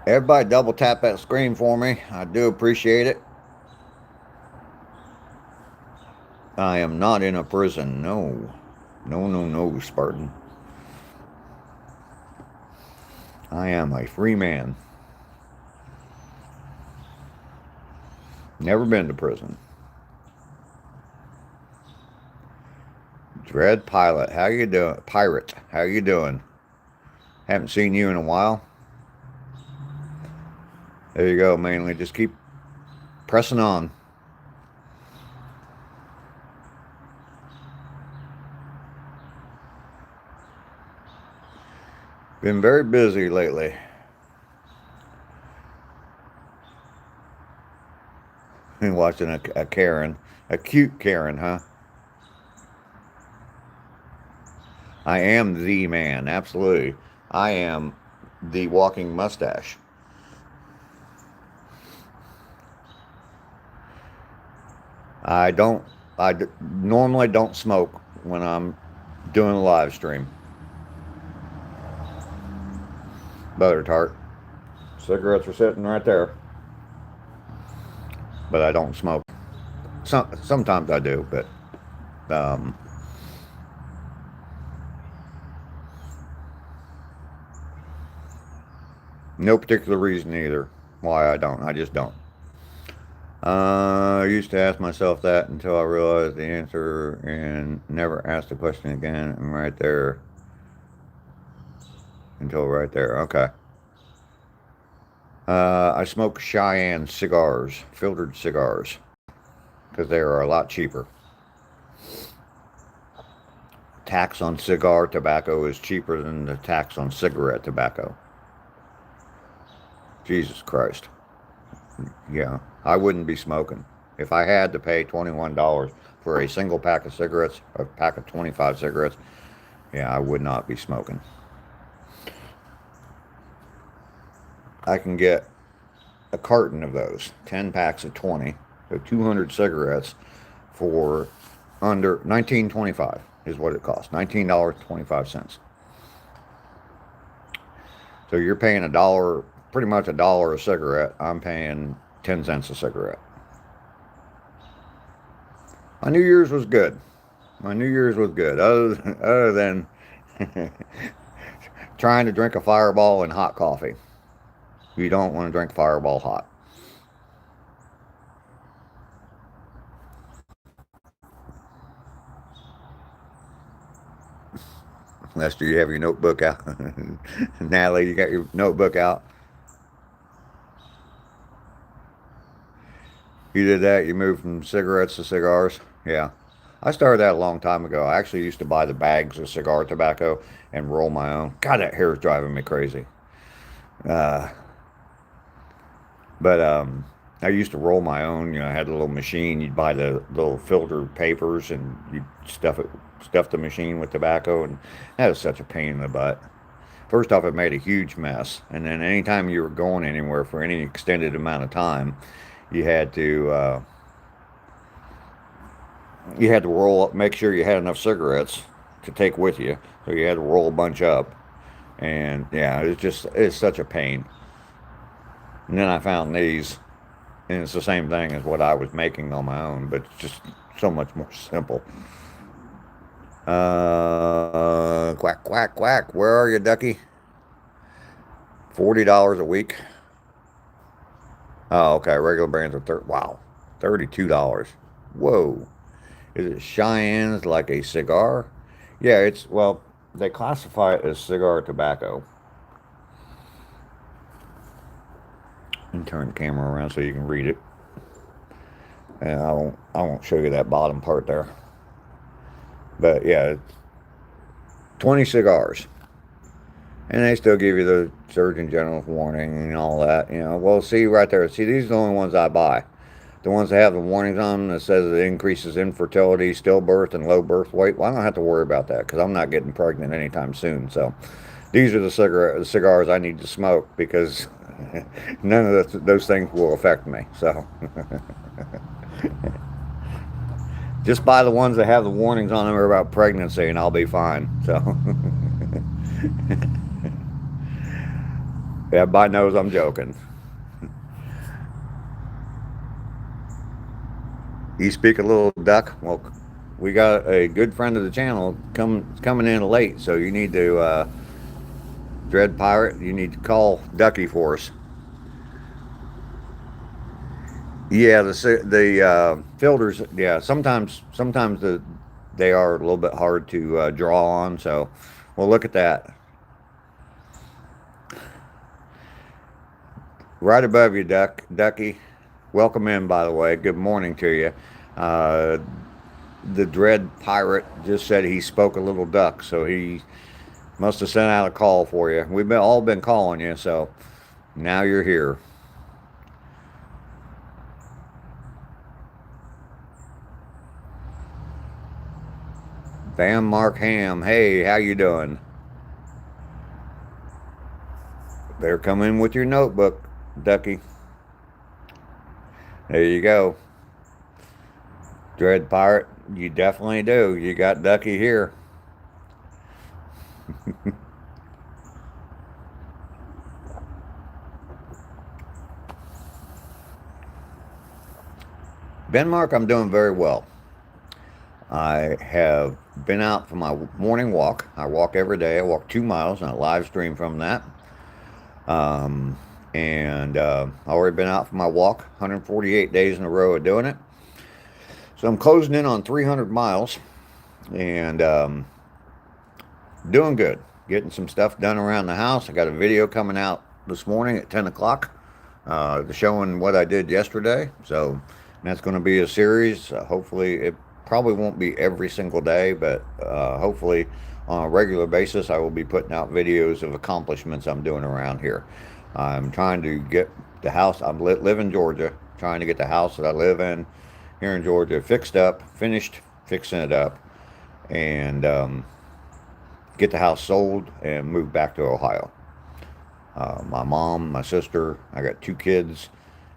Everybody double tap that screen for me. I do appreciate it. I am not in a prison. No. No, no, no, Spartan. I am a free man. Never been to prison. Dread Pilot, how you doing? Pirate, how you doing? Haven't seen you in a while. There you go, mainly. Just keep pressing on. Been very busy lately. Been watching a Karen. A cute Karen, huh? I am the man, absolutely. I am the walking mustache. I normally don't smoke when I'm doing a live stream. Butter tart. Cigarettes are sitting right there. But I don't smoke. Sometimes I do, but no particular reason either why I don't. I just don't. I used to ask myself that until I realized the answer and never asked the question again. And right there. Until right there. Okay. I smoke Cheyenne cigars, filtered cigars, because they are a lot cheaper. Tax on cigar tobacco is cheaper than the tax on cigarette tobacco. Jesus Christ. Yeah, I wouldn't be smoking. If I had to pay $21 for a single pack of cigarettes, a pack of 25 cigarettes, yeah, I would not be smoking. I can get a carton of those, 10 packs of 20, so 200 cigarettes for under $19.25 is what it costs, $19.25. So you're paying $1, pretty much $1 a cigarette. I'm paying 10 cents a cigarette. My New Year's was good. My New Year's was good, other than trying to drink a Fireball and hot coffee. You don't want to drink Fireball hot. Lester, you have your notebook out. Natalie, you got your notebook out. You did that? You moved from cigarettes to cigars? Yeah. I started that a long time ago. I actually used to buy the bags of cigar tobacco and roll my own. God, that hair is driving me crazy. But I used to roll my own. You know, I had a little machine. You'd buy the little filter papers and you'd stuff the machine with tobacco, and that was such a pain in the butt. First off, it made a huge mess, and then anytime you were going anywhere for any extended amount of time, you had to roll up, make sure you had enough cigarettes to take with you. So you had to roll a bunch up, and yeah, it's such a pain. And then I found these, and it's the same thing as what I was making on my own, but it's just so much more simple. Quack, quack, quack. Where are you, ducky? $40 a week. Oh, okay. Regular brands are wow, $32. Whoa. Is it Cheyenne's like a cigar? Yeah, well, they classify it as cigar tobacco. And turn the camera around so you can read it. And I won't show you that bottom part there. But yeah, it's 20 cigars. And they still give you the Surgeon General's warning and all that. You know, well, see right there. See, these are the only ones I buy. the ones that have the warnings on them that says it increases infertility, stillbirth, and low birth weight. Well, I don't have to worry about that because I'm not getting pregnant anytime soon. So these are the cigars I need to smoke because none of those things will affect me. So just buy the ones that have the warnings on them about pregnancy and I'll be fine. So everybody knows I'm joking. You speak a little duck? Well, we got a good friend of the channel coming in late, so you need to, Dread Pirate, you need to call Ducky for us. Yeah, the filters, yeah, sometimes they are a little bit hard to draw on, so we'll look at that. Right above you, Ducky. Welcome in, by the way. Good morning to you. The Dread Pirate just said he spoke a little duck, so he must have sent out a call for you. We've all been calling you, so now you're here. Bam Mark Ham, hey, how you doing? Better come in with your notebook, Ducky. There you go. Dread Pirate, you definitely do. You got Ducky here. Ben Mark, I'm doing very well. I have been out for my morning walk. I walk every day. I walk 2 miles and I live stream from that. I've already been out for my walk, 148 days in a row of doing it. So I'm closing in on 300 miles and doing good. Getting some stuff done around the house. I got a video coming out this morning at 10 o'clock showing what I did yesterday. So that's going to be a series. Hopefully, it probably won't be every single day, but hopefully on a regular basis, I will be putting out videos of accomplishments I'm doing around here. I'm trying to get the house. I live in Georgia, trying to get the house that I live in here in Georgia fixed up, finished fixing it up, and get the house sold and move back to Ohio. My mom, my sister, I got 2 kids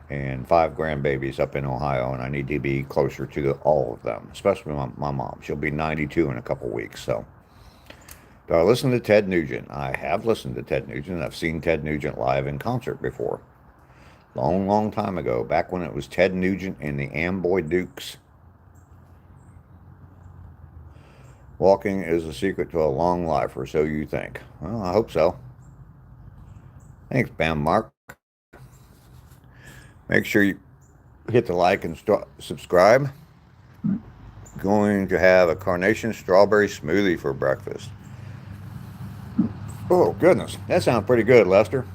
and 5 grandbabies up in Ohio, and I need to be closer to all of them, especially my mom. She'll be 92 in a couple weeks. So, do I listen to Ted Nugent? I have listened to Ted Nugent. I've seen Ted Nugent live in concert before. Long time ago, back when it was Ted Nugent and the Amboy Dukes. Walking is the secret to a long life, or so you think. Well, I hope so. Thanks, Bam Mark. Make sure you hit the like and subscribe. Going to have a carnation strawberry smoothie for breakfast. Oh, goodness. That sounds pretty good, Lester.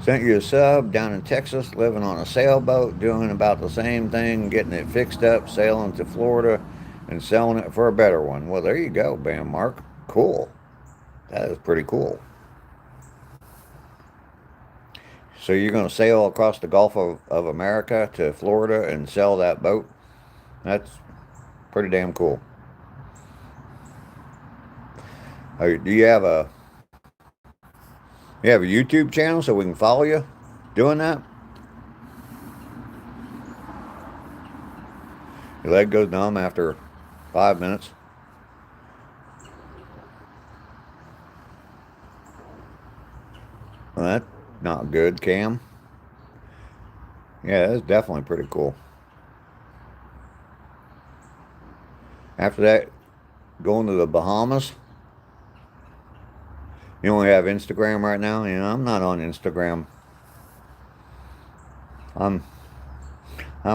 Sent you a sub down in Texas, living on a sailboat, doing about the same thing, getting it fixed up, sailing to Florida, and selling it for a better one. Well, there you go, Bam Mark. Cool. That is pretty cool. So you're going to sail across the Gulf of America to Florida and sell that boat? That's pretty damn cool. Do you have a YouTube channel so we can follow you doing that? Your leg goes numb after 5 minutes. Well, that's not good, Cam. Yeah, that's definitely pretty cool. After that, going to the Bahamas. You only have Instagram right now? You know, I'm not on Instagram. I'm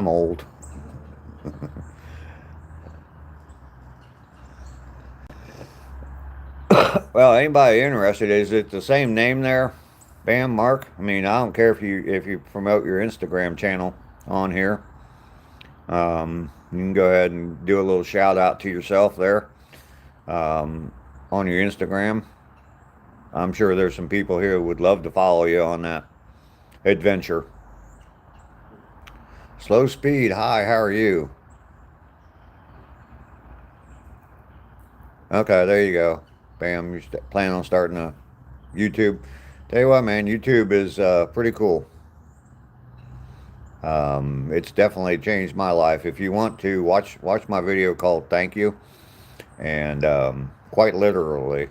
old. Well, anybody interested, is it the same name there? Bam Mark? I mean, I don't care if you promote your Instagram channel on here. You can go ahead and do a little shout out to yourself there on your Instagram. I'm sure there's some people here who would love to follow you on that adventure. Slow Speed, hi, how are you? Okay, there you go. Bam, you're planning on starting a YouTube. Tell you what, man, YouTube is pretty cool. It's definitely changed my life. If you want to watch my video called "Thank You," and quite literally,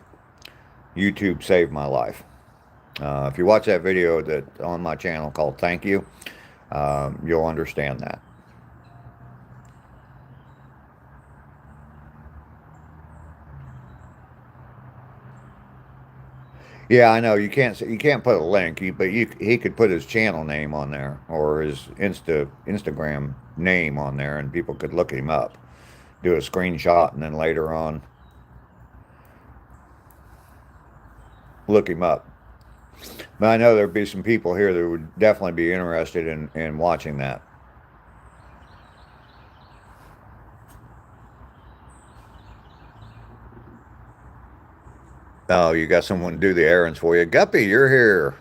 YouTube saved my life. If you watch that video that on my channel called "Thank You," you'll understand that. Yeah, I know you can't put a link, but he could put his channel name on there or his Instagram name on there, and people could look him up, do a screenshot, and then later on look him up. But I know there'd be some people here that would definitely be interested in watching that. Oh, you got someone to do the errands for you. Guppy, you're here.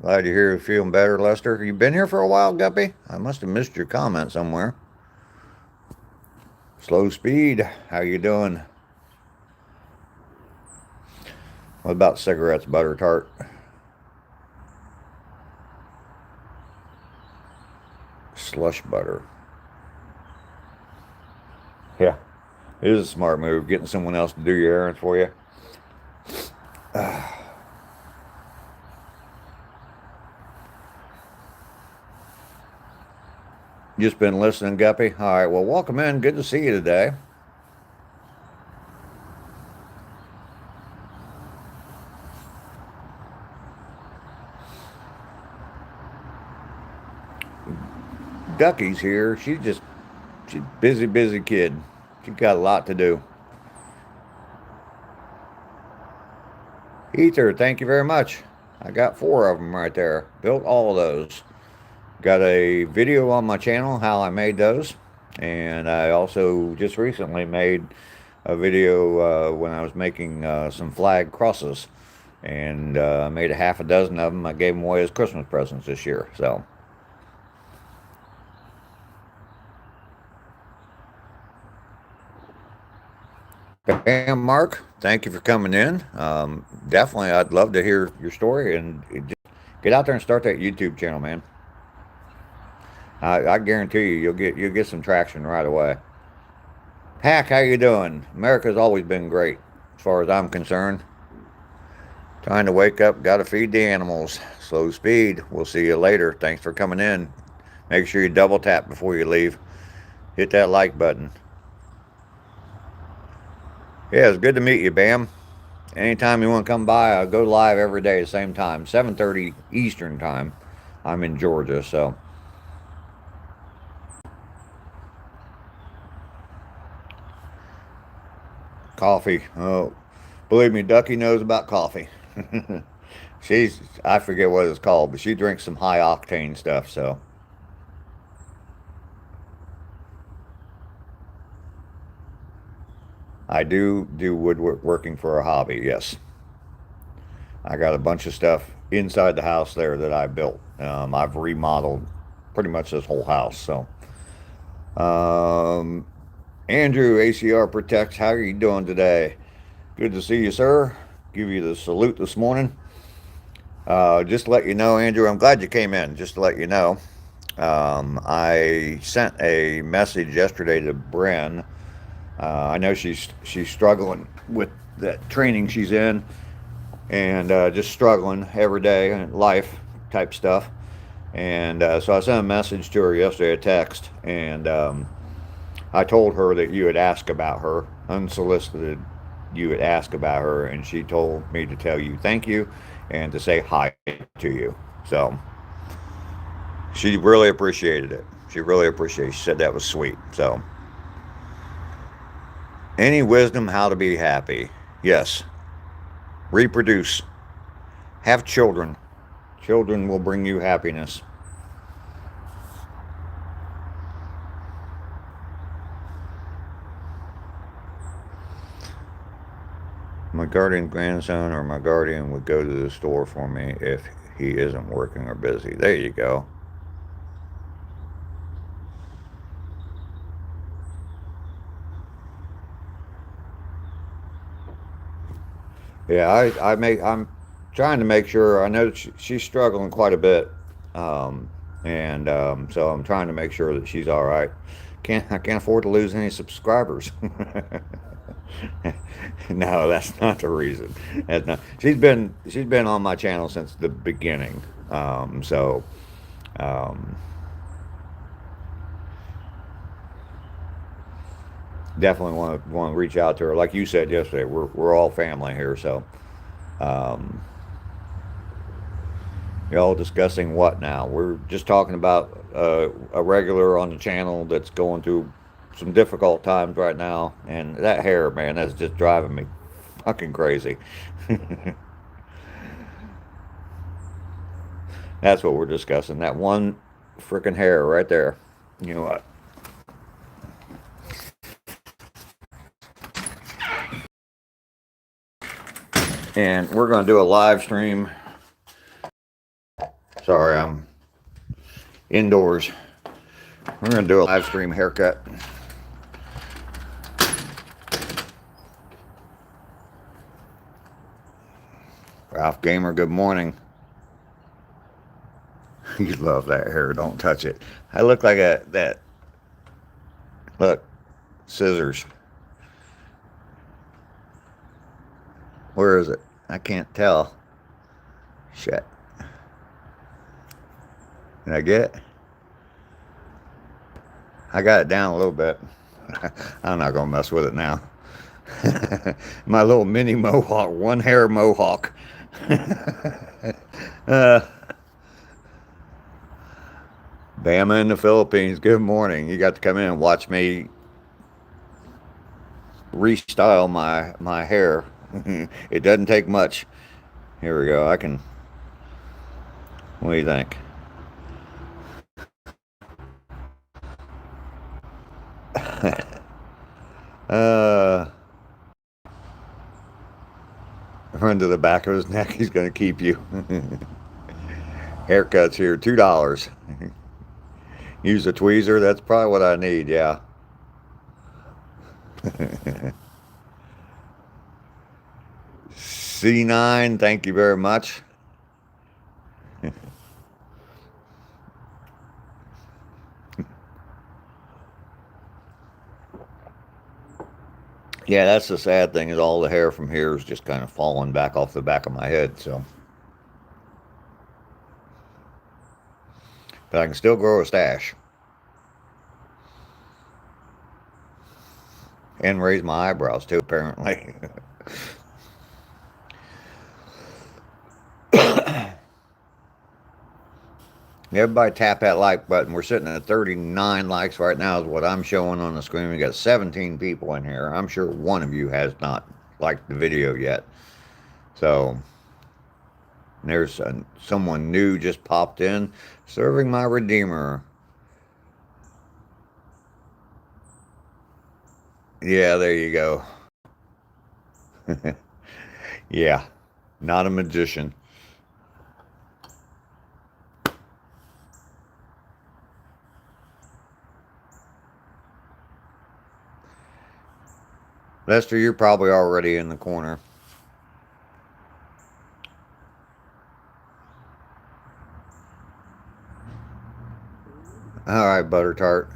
Glad you're here, feeling better, Lester. You been here for a while, Guppy? I must have missed your comment somewhere. Slow Speed, how you doing? What about cigarettes, Butter Tart? Slush butter. Yeah, it is a smart move, getting someone else to do your errands for you. Just been listening, Guppy? All right, well, welcome in. Good to see you today. Ducky's here. She's busy kid. She's got a lot to do. Ether, thank you very much. I got 4 of them right there. Built all of those. Got a video on my channel how I made those. And I also just recently made a video when I was making some flag crosses. And I made a half a dozen of them. I gave them away as Christmas presents this year. So. Bam, Mark, thank you for coming in. Definitely, I'd love to hear your story and just get out there and start that YouTube channel, man. I guarantee you'll get some traction right away. Hack, how you doing? America's always been great, as far as I'm concerned. Trying to wake up, gotta feed the animals. Slow Speed. We'll see you later. Thanks for coming in. Make sure you double tap before you leave. Hit that like button. Yeah, it's good to meet you, Bam. Anytime you want to come by, I'll go live every day at the same time, 7:30 Eastern time. I'm in Georgia, so. Coffee. Oh, believe me, Ducky knows about coffee. I forget what it's called, but she drinks some high octane stuff, so. I do woodworking for a hobby, yes. I got a bunch of stuff inside the house there that I built. I've remodeled pretty much this whole house, so. Andrew, ACR Protects, how are you doing today? Good to see you, sir. Give you the salute this morning. Just to let you know, Andrew, I'm glad you came in, just to let you know. I sent a message yesterday to Bren. I know she's struggling with that training she's in and just struggling every day in life type stuff. And so I sent a message to her yesterday, a text, and I told her that you had asked about her, unsolicited, you had asked about her, and she told me to tell you thank you and to say hi to you. So she really appreciated it. She really appreciated it. She said that was sweet. So. Any wisdom how to be happy? Yes. Reproduce. Have children. Children will bring you happiness. My guardian grandson or my guardian would go to the store for me if he isn't working or busy. There you go. Yeah, I'm trying to make sure. I know she's struggling quite a bit, um, and so I'm trying to make sure that she's all right. I can't afford to lose any subscribers. No, that's not the reason. That's not. She's been on my channel since the beginning. So um, definitely want to reach out to her. Like you said yesterday, we're all family here. So um, y'all discussing what now? We're just talking about a regular on the channel that's going through some difficult times right now, and that hair, man, that's just driving me fucking crazy. That's what we're discussing. That one freaking hair right there. You know what? And we're going to do a live stream. Sorry, I'm indoors. We're going to do a live stream haircut. Ralph Gamer, good morning. You love that hair. Don't touch it. I look like that. Look, scissors. Where is it? I can't tell. Shit. Did I get it? I got it down a little bit. I'm not going to mess with it now. My little mini mohawk, one hair mohawk. uh, Bama in the Philippines, good morning. You got to come in and watch me restyle my hair. It doesn't take much. Here we go. I can. What do you think? uh, Run to the back of his neck. He's gonna keep you. Haircuts here, $2. Use a tweezer. That's probably what I need. Yeah. C9. Thank you very much. Yeah, that's the sad thing is all the hair from here is just kind of falling back off the back of my head. So, but I can still grow a stash and raise my eyebrows too. Apparently. Everybody tap that like button. We're sitting at 39 likes right now is what I'm showing on the screen. We got 17 people in here. I'm sure one of you has not liked the video yet. So there's someone new just popped in. Serving my Redeemer. Yeah, there you go. Yeah, not a magician. Lester, you're probably already in the corner. All right, Butter Tart.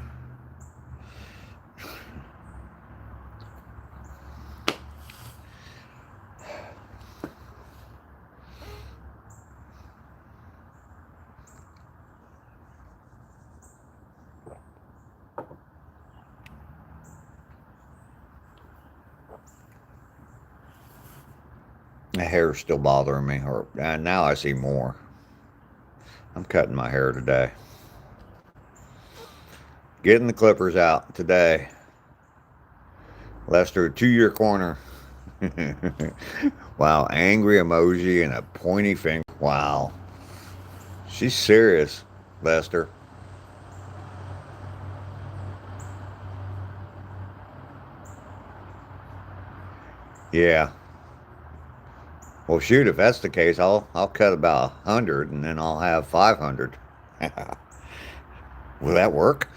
The hair's still bothering me, or now I see more. I'm cutting my hair today. Getting the clippers out today. Lester, to your corner. Wow, angry emoji and a pointy finger. Wow. She's serious, Lester. Yeah. Well, shoot, if that's the case, I'll cut about 100 and then I'll have 500. Will that work?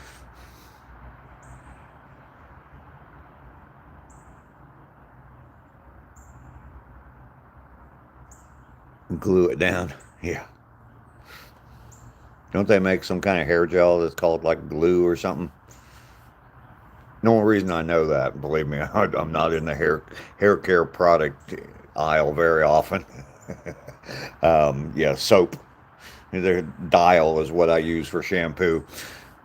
Glue it down. Yeah. Don't they make some kind of hair gel that's called like glue or something? No reason I know that. Believe me, I'm not in the hair care product aisle very often. Yeah, soap. The Dial is what I use for shampoo,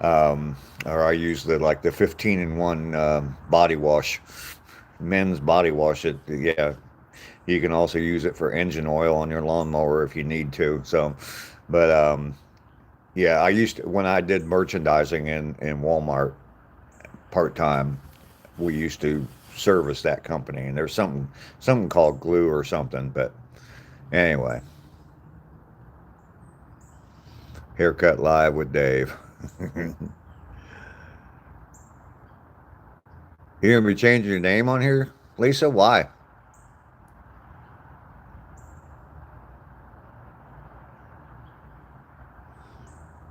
or I use the 15-in-1 body wash, men's body wash. Yeah, you can also use it for engine oil on your lawnmower if you need to. So, but yeah, I used to, when I did merchandising in Walmart part time. We used to service that company, and there's something called glue or something. But anyway, haircut live with Dave. You gonna be changing your name on here, Lisa? Why?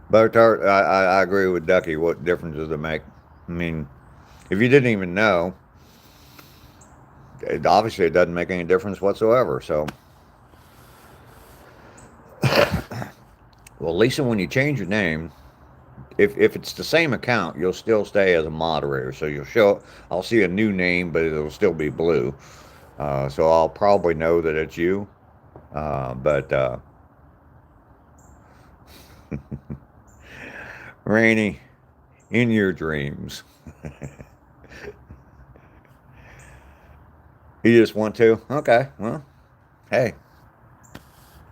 Butter tart. I agree with Ducky. What difference does it make? I mean, if you didn't even know, obviously it doesn't make any difference whatsoever. So, well, Lisa, when you change your name, if it's the same account, you'll still stay as a moderator. So you'll show. I'll see a new name, but it'll still be blue. So I'll probably know that it's you. But Rainy, in your dreams, you just want to. Okay, well, hey,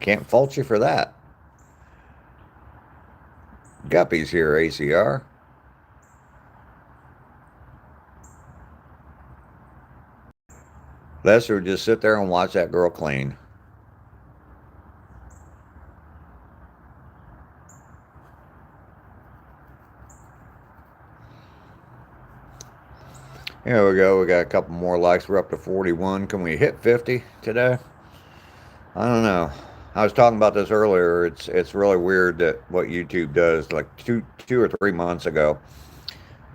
can't fault you for that. Guppy's here, ACR. Lester would just sit there and watch that girl clean. Here we go. We got a couple more likes. We're up to 41. Can we hit 50 today? I don't know. I was talking about this earlier. It's really weird that what YouTube does. Like two or 3 months ago,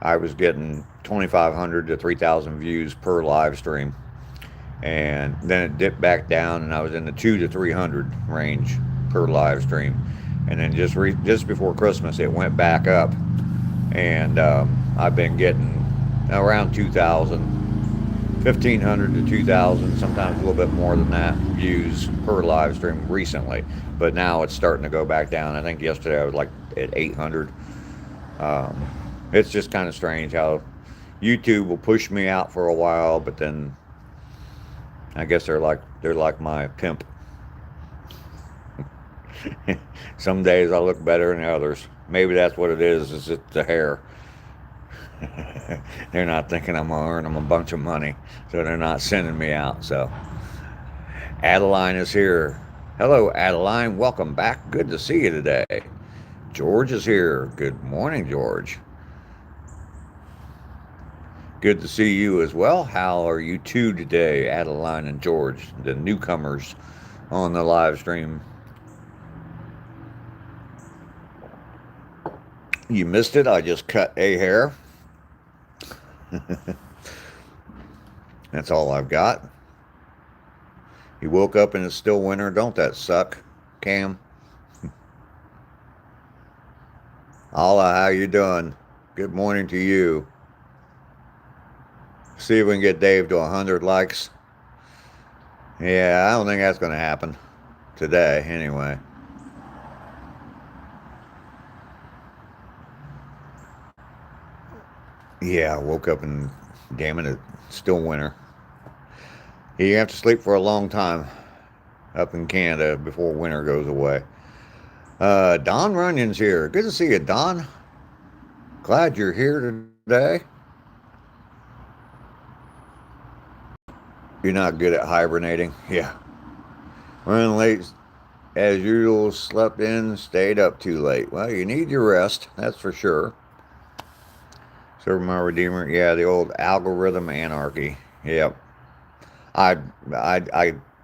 I was getting 2,500 to 3,000 views per live stream, and then it dipped back down, and I was in the 2 to 300 range per live stream, and then just before Christmas, it went back up, and I've been getting around 2,000, 1,500 to 2,000, sometimes a little bit more than that views per live stream recently, but now it's starting to go back down. I think yesterday I was like at 800. It's just kind of strange how YouTube will push me out for a while, but then I guess they're like my pimp. Some days I look better than others. Maybe that's what it is. Is it the hair? They're not thinking I'm gonna earn them a bunch of money, so they're not sending me out. So Adeline is here. Hello, Adeline. Welcome back. Good to see you today. George is here. Good morning, George. Good to see you as well. How are you two today, Adeline and George, the newcomers on the live stream? You missed it. I just cut a hair. That's all I've got. You woke up and it's still winter. Don't that suck, Cam? Allah, how you doing? Good morning to you. See if we can get Dave to 100 likes. Yeah, I don't think that's going to happen today anyway. Yeah, I woke up and damn it, it's still winter. You have to sleep for a long time up in Canada before winter goes away. Don Runyon's here. Good to see you, Don. Glad you're here today. You're not good at hibernating? Yeah. Running late as usual, slept in, stayed up too late. Well, you need your rest, that's for sure. Serve my Redeemer. Yeah, the old algorithm anarchy. Yep. I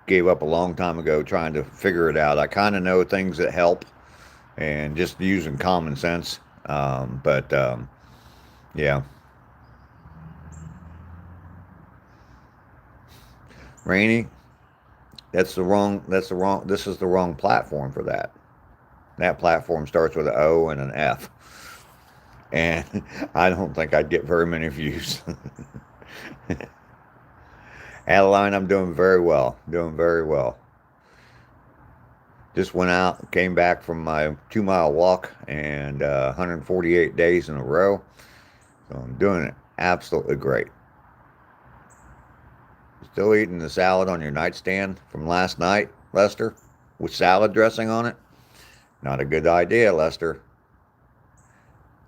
gave up a long time ago trying to figure it out. I kind of know things that help and just using common sense. But yeah. Rainy, This is the wrong platform for that. That platform starts with an O and an F. And I don't think I'd get very many views. Adeline, I'm doing very well. Doing very well. Just went out, came back from my 2-mile walk, and 148 days in a row. So I'm doing it absolutely great. Still eating the salad on your nightstand from last night, Lester, with salad dressing on it? Not a good idea, Lester.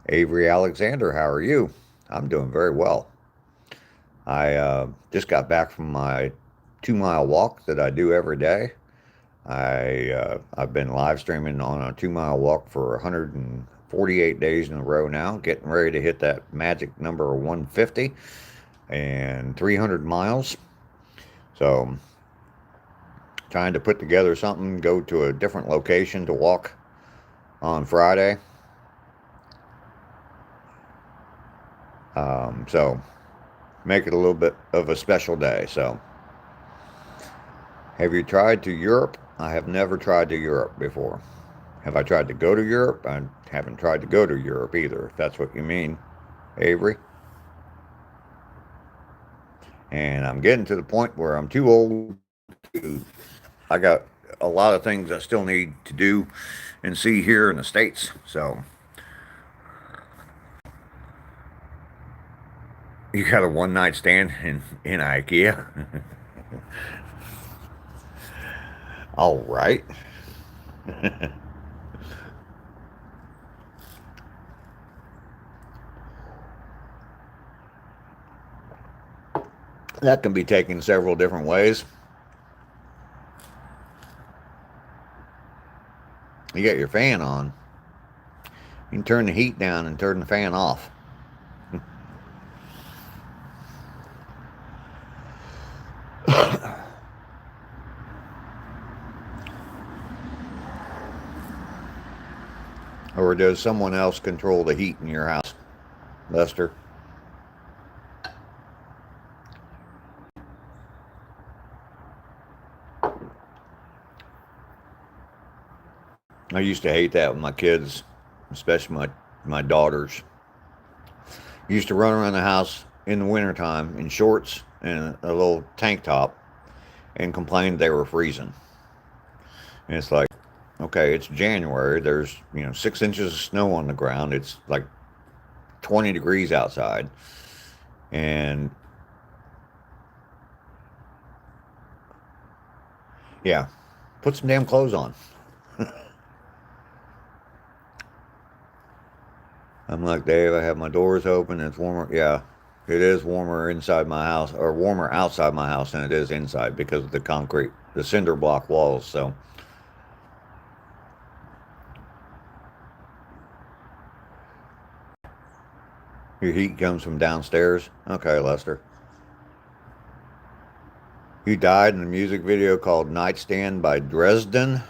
Avery Alexander, how are you? I'm doing very well. I just got back from my 2-mile walk that I do every day. I've been live streaming on a 2-mile walk for 148 days in a row now, getting ready to hit that magic number of 150 and 300 miles. So, trying to put together something, go to a different location to walk on Friday. So, make it a little bit of a special day. So, have you tried to Europe? I have never tried to Europe before. Have I tried to go to Europe? I haven't tried to go to Europe either, if that's what you mean, Avery. And I'm getting to the point where I'm too old to, I got a lot of things I still need to do and see here in the States. So, you got a one-night stand in IKEA? All right. That can be taken several different ways. You got your fan on. You can turn the heat down and turn the fan off. Or does someone else control the heat in your house, Lester? I used to hate that with my kids, especially my daughters. Used to run around the house in the wintertime in shorts and a little tank top and complain they were freezing. And it's like, okay, it's January. There's, 6 inches of snow on the ground. It's like 20 degrees outside. And yeah, put some damn clothes on. I'm like, Dave, I have my doors open. It's warmer. Yeah, it is warmer inside my house, or warmer outside my house than it is inside because of the concrete, the cinder block walls. So, your heat comes from downstairs. Okay, Lester. You died in a music video called Nightstand by Dresden.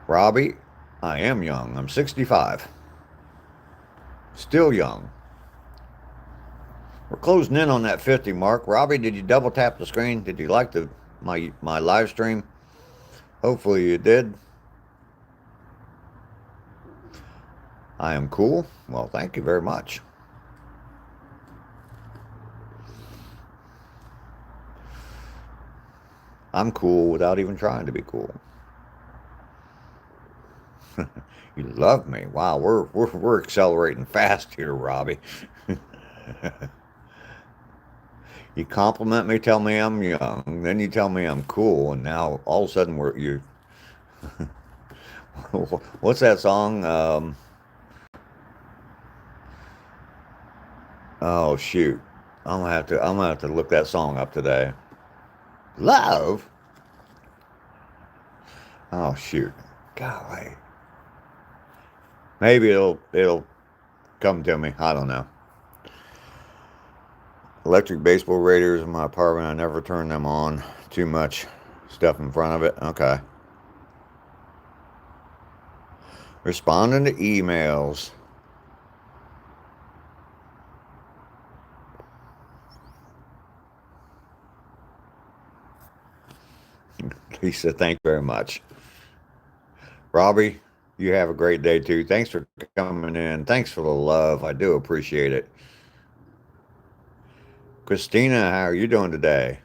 Robbie, I am young. I'm 65. Still young. We're closing in on that 50 mark. Robbie, did you double tap the screen? Did you like my live stream? Hopefully you did. I am cool. Well, thank you very much. I'm cool without even trying to be cool. You love me. Wow, we're accelerating fast here, Robbie. You compliment me, tell me I'm young, then you tell me I'm cool, and now all of a sudden you. What's that song? Oh shoot, I'm gonna have to look that song up today. Love. Oh shoot, golly. Maybe it'll come to me. I don't know. Electric baseball radiators in my apartment. I never turn them on. Too much stuff in front of it. Okay. Responding to emails. Lisa, thank you very much. Robbie, you have a great day too. Thanks for coming in. Thanks for the love. I do appreciate it. Christina, how are you doing today?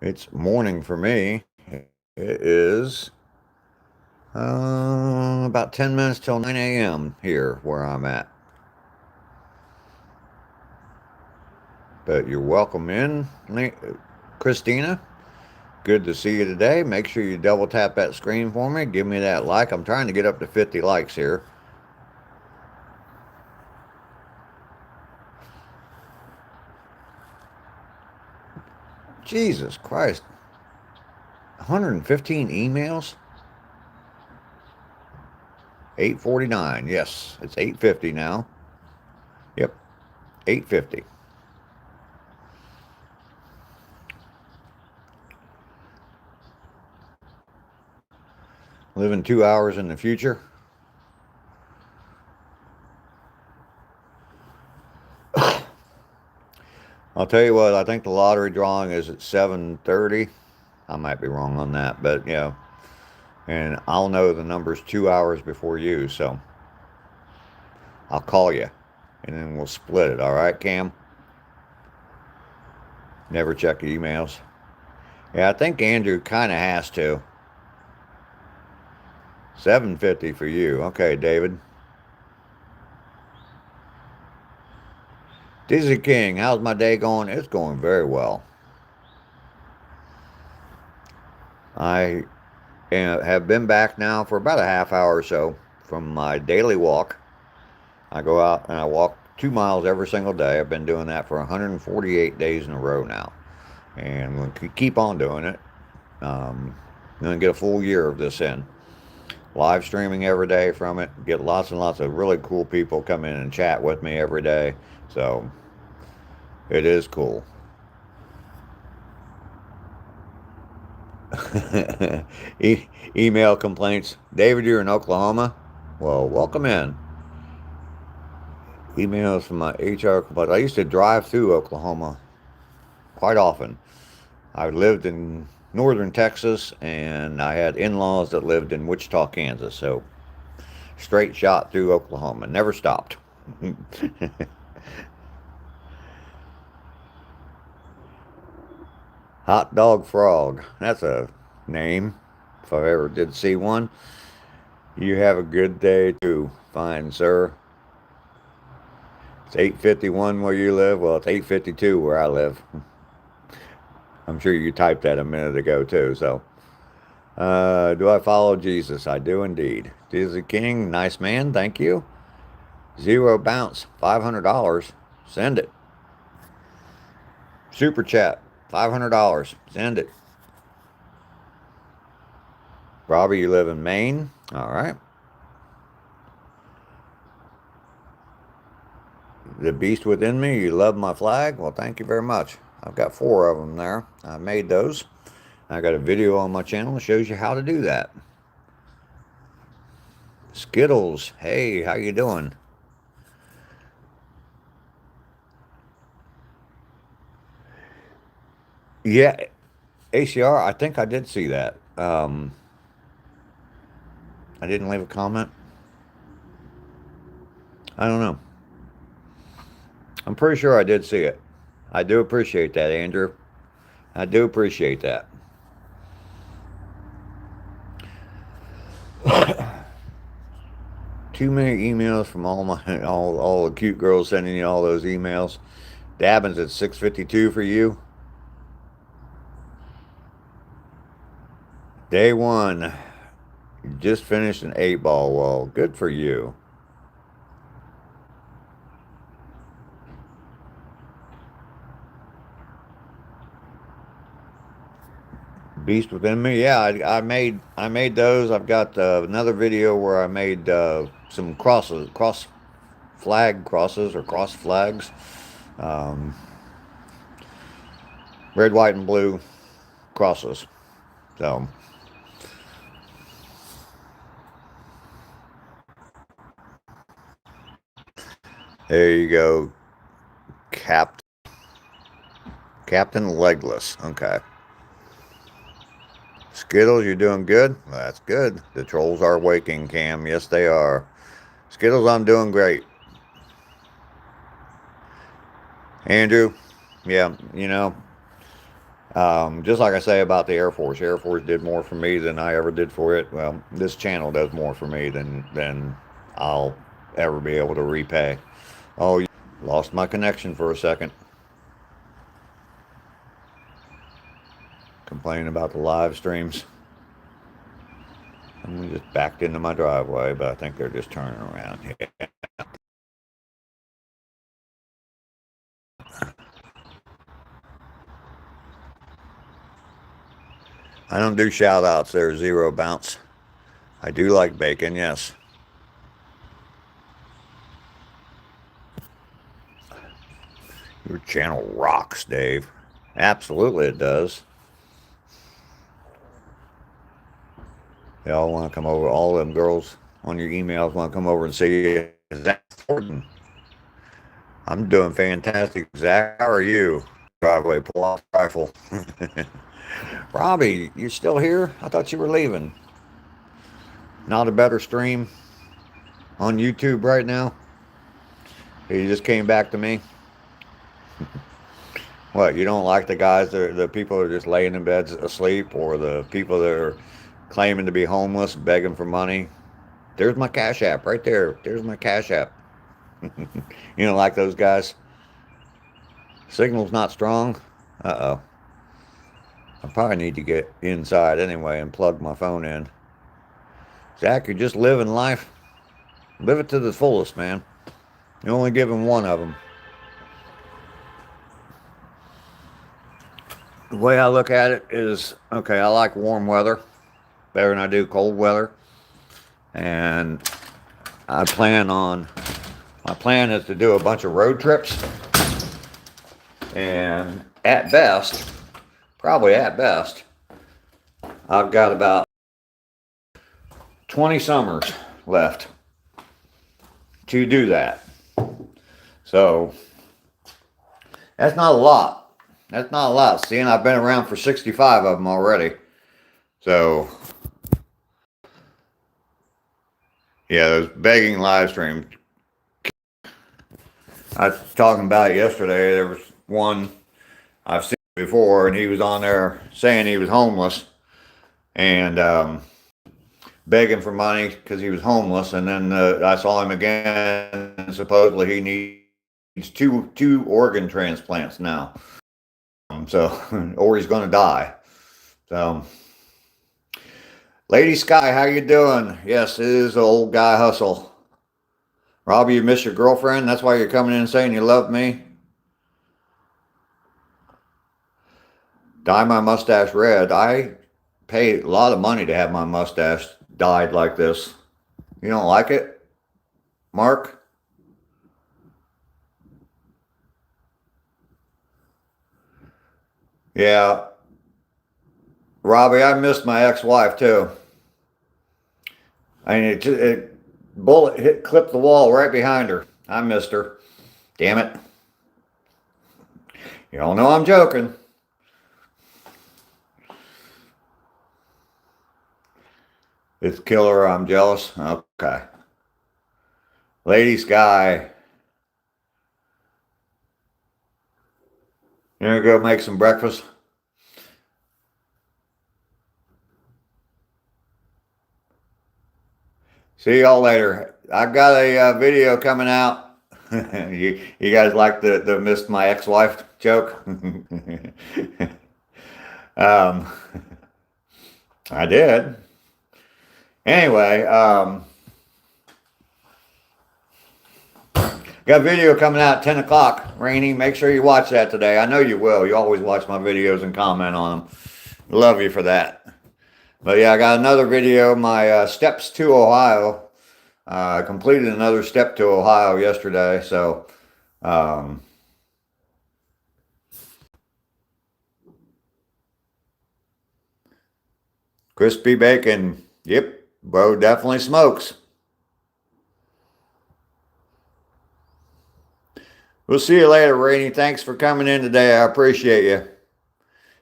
It's morning for me. It is about 10 minutes till 9 a.m. here where I'm at. But you're welcome in, Christina. Good to see you today. Make sure you double tap that screen for me. Give me that like. I'm trying to get up to 50 likes here. Jesus Christ. 115 emails? 849. Yes, it's 850 now. Yep, 850. Living 2 hours in the future. I'll tell you what, I think the lottery drawing is at 7:30. I might be wrong on that, but yeah. And I'll know the numbers 2 hours before you, so I'll call you, and then we'll split it. All right, Cam? Never check emails. Yeah, I think Andrew kind of has to. 750 for you. Okay, David. Dizzy King, how's my day going? It's going very well. I have been back now for about a half hour or so from my daily walk. I go out and I walk 2 miles every single day. I've been doing that for 148 days in a row now. And I'm going to keep on doing it. I'm going to get a full year of this in. Live streaming every day from it. Get lots and lots of really cool people come in and chat with me every day. So it is cool. Email complaints. David, you're in Oklahoma? Well, welcome in. Emails from my HR complaints. I used to drive through Oklahoma quite often. I lived in northern Texas, and I had in-laws that lived in Wichita, Kansas. So straight shot through Oklahoma. Never stopped. Hot Dog Frog. That's a name, if I ever did see one. You have a good day too, fine sir. It's 8:51 where you live. Well, it's 8:52 where I live. I'm sure you typed that a minute ago too. So, do I follow Jesus? I do indeed. Dizzy King, nice man. Thank you. Zero bounce, $500. Send it. Super chat, $500. Send it. Robbie, you live in Maine. All right. The beast within me, you love my flag? Well, thank you very much. I've got 4 of them there. I made those. I got a video on my channel that shows you how to do that. Skittles, hey, how you doing? Yeah, ACR, I think I did see that. I didn't leave a comment. I don't know. I'm pretty sure I did see it. I do appreciate that, Andrew. I do appreciate that. Too many emails from all the cute girls sending you all those emails. Dabbins at 6:52 for you. Day 1. You just finished an 8-ball. Well, good for you. Beast within me. Yeah, I made those. I've got another video where I made some cross flag crosses or cross flags, um, red, white, and blue crosses. So there you go, Captain Legless. Okay. Skittles, you doing good? Well, that's good. The trolls are waking, Cam. Yes, they are. Skittles, I'm doing great. Andrew, yeah, just like I say about the Air Force. Air Force did more for me than I ever did for it. Well, this channel does more for me than I'll ever be able to repay. Oh, lost my connection for a second. Complaining about the live streams. I'm just backed into my driveway, but I think they're just turning around here. I don't do shout outs. They're zero bounce. I do like bacon, yes. Your channel rocks, Dave. Absolutely it does. They all want to come over. All them girls on your emails want to come over and see you. Zach Thornton. I'm doing fantastic. Zach, how are you? Driveway pull-off rifle. Robbie, you still here? I thought you were leaving. Not a better stream on YouTube right now? You just came back to me? What, you don't like the guys, the people that are just laying in beds asleep, or the people that are claiming to be homeless, begging for money? There's my Cash App right there. There's my Cash App. You don't like those guys? Signal's not strong? Uh-oh. I probably need to get inside anyway and plug my phone in. Zach, you're just living life. Live it to the fullest, man. You're only given one of them. The way I look at it is, okay, I like warm weather better than I do cold weather. And my plan is to do a bunch of road trips. And at best, probably at best, I've got about 20 summers left to do that. So that's not a lot. That's not a lot. Seeing I've been around for 65 of them already. So yeah, those begging live streams. I was talking about it yesterday. There was one I've seen before, and he was on there saying he was homeless and begging for money because he was homeless. And then I saw him again, and supposedly he needs two organ transplants now. So, or he's going to die. So, Lady Sky, how you doing? Yes, it is the old guy hustle. Robbie, you miss your girlfriend? That's why you're coming in and saying you love me? Dye my mustache red. I paid a lot of money to have my mustache dyed like this. You don't like it, Mark? Yeah. Robbie, I missed my ex-wife too. I mean, bullet clipped the wall right behind her. I missed her. Damn it. You all know I'm joking. It's killer. I'm jealous. Okay. Lady Sky. You gonna go make some breakfast? See y'all later. I've got a video coming out. you guys like the missed my ex-wife joke? I did. Anyway, got a video coming out at 10 o'clock. Rainy, make sure you watch that today. I know you will. You always watch my videos and comment on them. Love you for that. But yeah, I got another video, my steps to Ohio. I completed another step to Ohio yesterday, so crispy bacon. Yep, bro, definitely smokes. We'll see you later, Rainey. Thanks for coming in today. I appreciate you.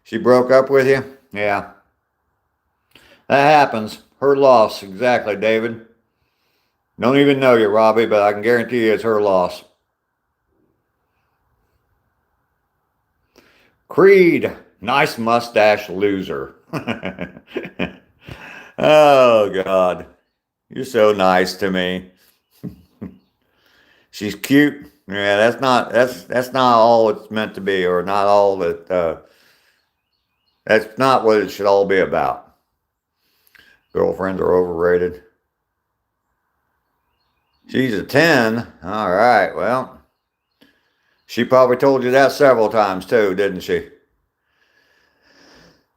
She broke up with you? Yeah. That happens. Her loss. Exactly, David. Don't even know you, Robbie, but I can guarantee you it's her loss. Creed. Nice mustache loser. Oh, God. You're so nice to me. She's cute. Yeah, that's not all it's meant to be, or not all that that's not what it should all be about. Girlfriends are overrated. She's a 10. All right, well, she probably told you that several times too, didn't she?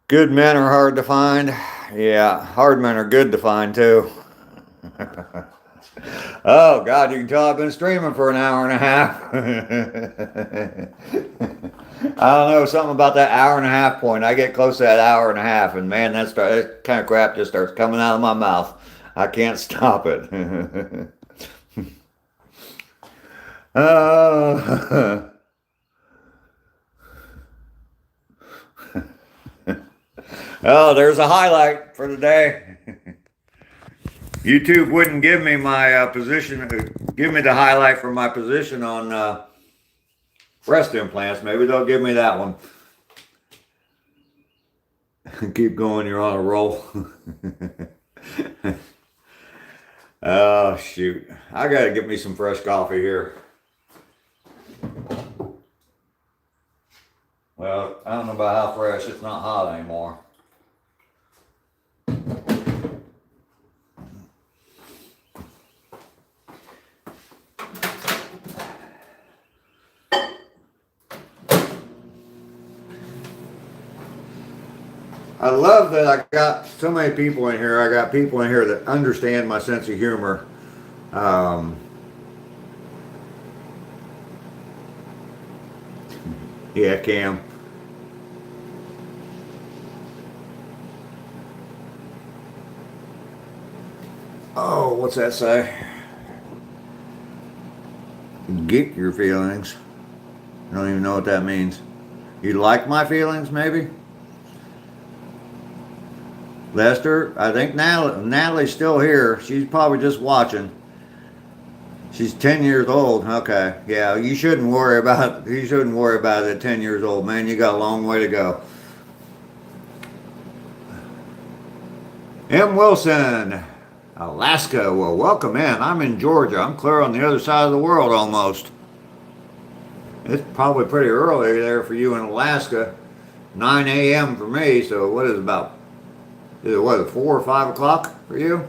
Good men are hard to find. Yeah, hard men are good to find too. Oh, God, you can tell I've been streaming for an hour and a half. I don't know, something about that hour and a half point. I get close to that hour and a half, and man, that kind of crap just starts coming out of my mouth. I can't stop it. Oh. Oh, there's a highlight for the day. YouTube wouldn't give me my position, give me the highlight for my position on breast implants. Maybe they'll give me that one. Keep going, you're on a roll. Oh, shoot. I gotta get me some fresh coffee here. Well, I don't know about how fresh. It's not hot anymore. I love that I got so many people in here. I got people in here that understand my sense of humor. Yeah, Cam. Oh, what's that say? Get your feelings. I don't even know what that means. You like my feelings, maybe? Lester, I think Natalie's still here. She's probably just watching. She's 10 years old. Okay, yeah, you shouldn't worry about it at 10 years old, man. You got a long way to go. M. Wilson, Alaska. Well, welcome in. I'm in Georgia. I'm clear on the other side of the world almost. It's probably pretty early there for you in Alaska. 9 a.m. for me, so what is it about? Is it 4 or 5 o'clock for you?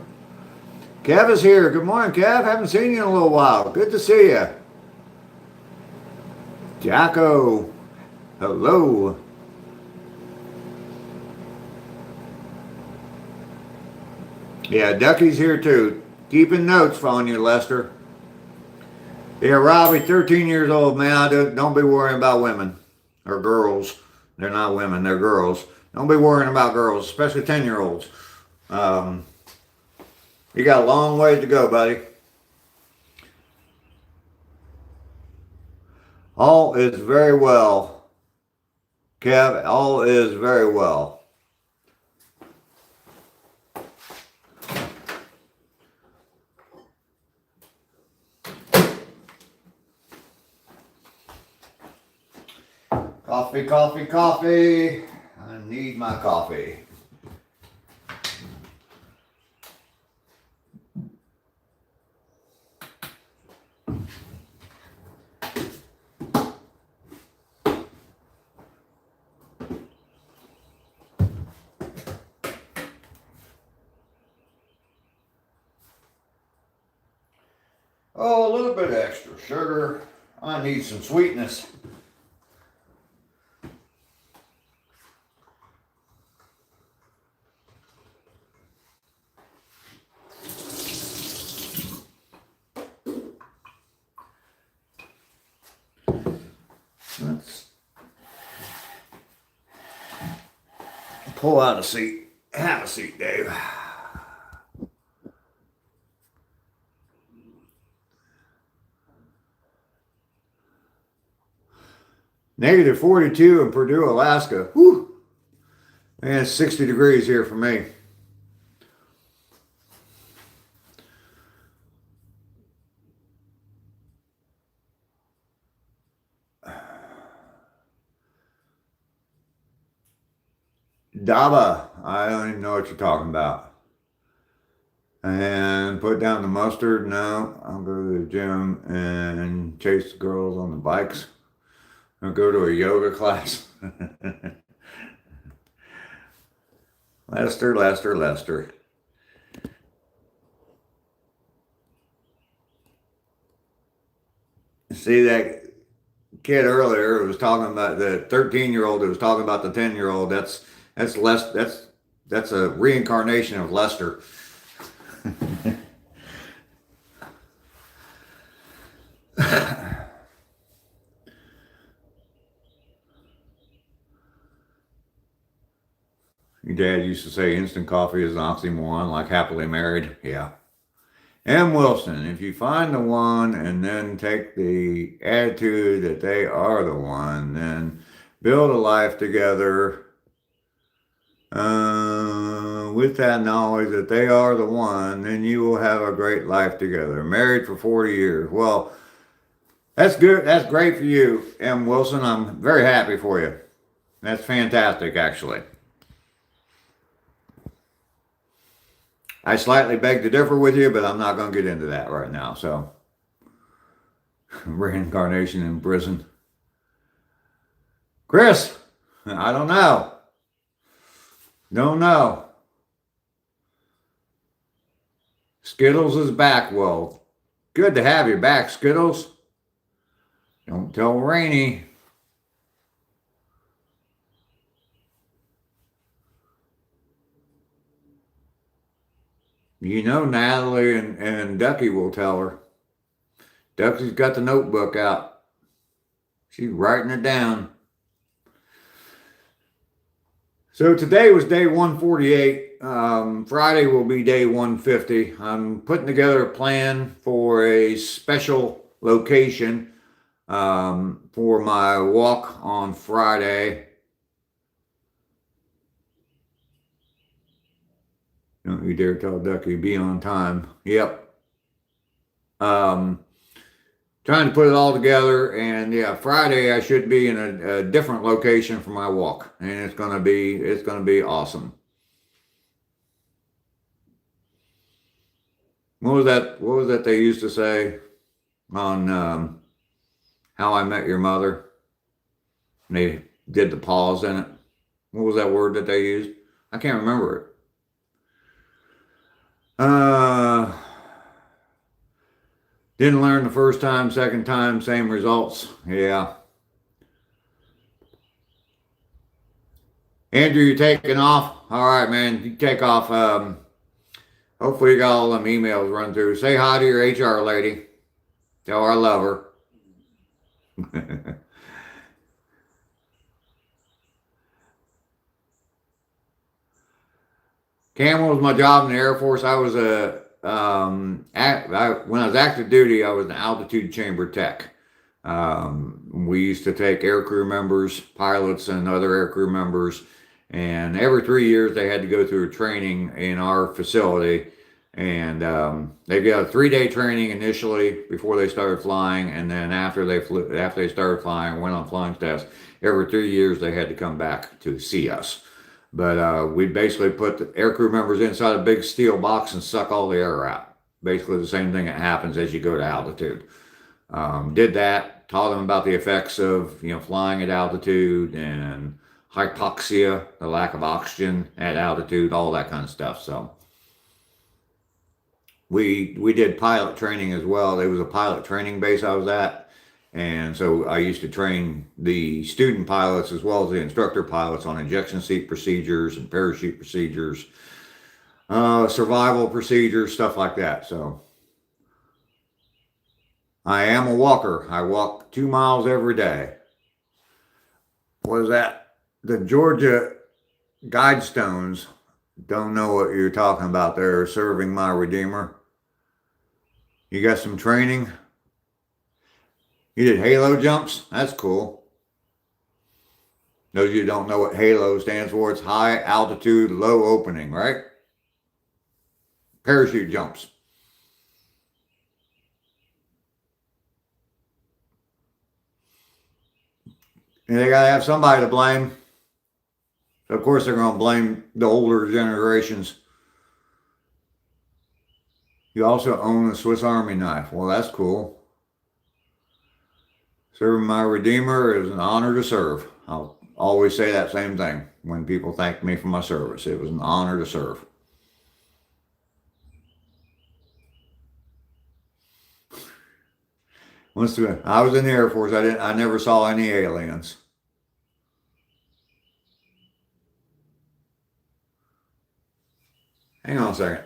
Kev is here. Good morning, Kev. Haven't seen you in a little while. Good to see you. Jacko. Hello. Yeah, Ducky's here too. Keeping notes on you, Lester. Yeah, Robbie, 13 years old, man. Don't be worrying about women. Or girls. They're not women, they're girls. Don't be worrying about girls, especially 10-year-olds. You got a long way to go, buddy. All is very well. Kev, all is very well. Coffee, coffee, coffee. I need my coffee. Oh, a little bit extra sugar. I need some sweetness. Let's pull out a seat. Have a seat, Dave. Negative 42 in Purdue, Alaska. Whew. Man, it's 60 degrees here for me. Daba, I don't even know what you're talking about. And put down the mustard, no. I'll go to the gym and chase the girls on the bikes. I'll go to a yoga class. Lester, Lester, Lester. See that kid earlier was talking about the 13-year-old that was talking about the 10-year-old. That's a reincarnation of Lester. Your dad used to say instant coffee is an oxymoron, like happily married. Yeah. M. Wilson, if you find the one and then take the attitude that they are the one, then build a life together with that knowledge that they are the one, then you will have a great life together. Married for 40 years. Well, that's good. That's great for you, M. Wilson. I'm very happy for you. That's fantastic, actually. I slightly beg to differ with you, but I'm not going to get into that right now. So, reincarnation in prison. Chris, I don't know. Don't know. Skittles is back. Well, good to have you back, Skittles. Don't tell Rainey. You know Natalie and Ducky will tell her. Ducky's got the notebook out. She's writing it down. So today was day 148. Friday will be day 150. I'm putting together a plan for a special location for my walk on Friday. Don't you dare tell Ducky, be on time. Yep. Trying to put it all together, and yeah, Friday I should be in a different location for my walk, and it's gonna be awesome. What was that they used to say on How I Met Your Mother? And they did the pause in it. What was that word that they used? I can't remember it. Didn't learn the first time, second time, same results. Yeah. Andrew, you taking off? All right, man. You take off. Hopefully you got all them emails run through. Say hi to your HR lady. Tell her I love her. Camel was my job in the Air Force. I was when I was active duty, I was an altitude chamber tech. We used to take aircrew members, pilots, and other aircrew members, and every 3 years they had to go through a training in our facility. And they got a 3-day training initially before they started flying, and then after they started flying, went on flying tests. Every 3 years they had to come back to see us. But we basically put the aircrew members inside a big steel box and suck all the air out. Basically the same thing that happens as you go to altitude. Did that, taught them about the effects of flying at altitude and hypoxia, the lack of oxygen at altitude, all that kind of stuff. So we did pilot training as well. There was a pilot training base I was at. And so I used to train the student pilots as well as the instructor pilots on injection seat procedures and parachute procedures, survival procedures, stuff like that. So I am a walker. I walk 2 miles every day. What is that? The Georgia Guidestones. Don't know what you're talking about there. Serving my Redeemer. You got some training? You did halo jumps? That's cool. Those of you who don't know what halo stands for, it's high altitude, low opening, right? Parachute jumps. And they got to have somebody to blame. So of course they're going to blame the older generations. You also own a Swiss Army knife. Well, that's cool. Serving my Redeemer is an honor to serve. I'll always say that same thing when people thank me for my service. It was an honor to serve. I was in the Air Force. I never saw any aliens. Hang on a second.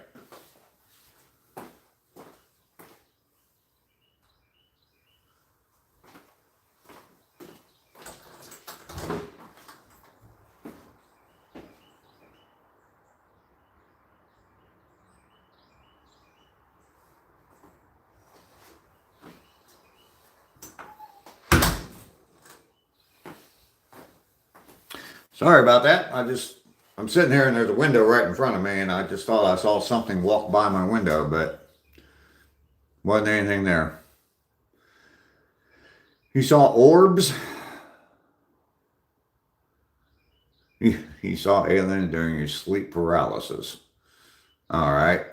Sorry about that. I'm sitting here and there's a window right in front of me and I just thought I saw something walk by my window, but wasn't anything there. You saw orbs? You saw aliens during your sleep paralysis. All right.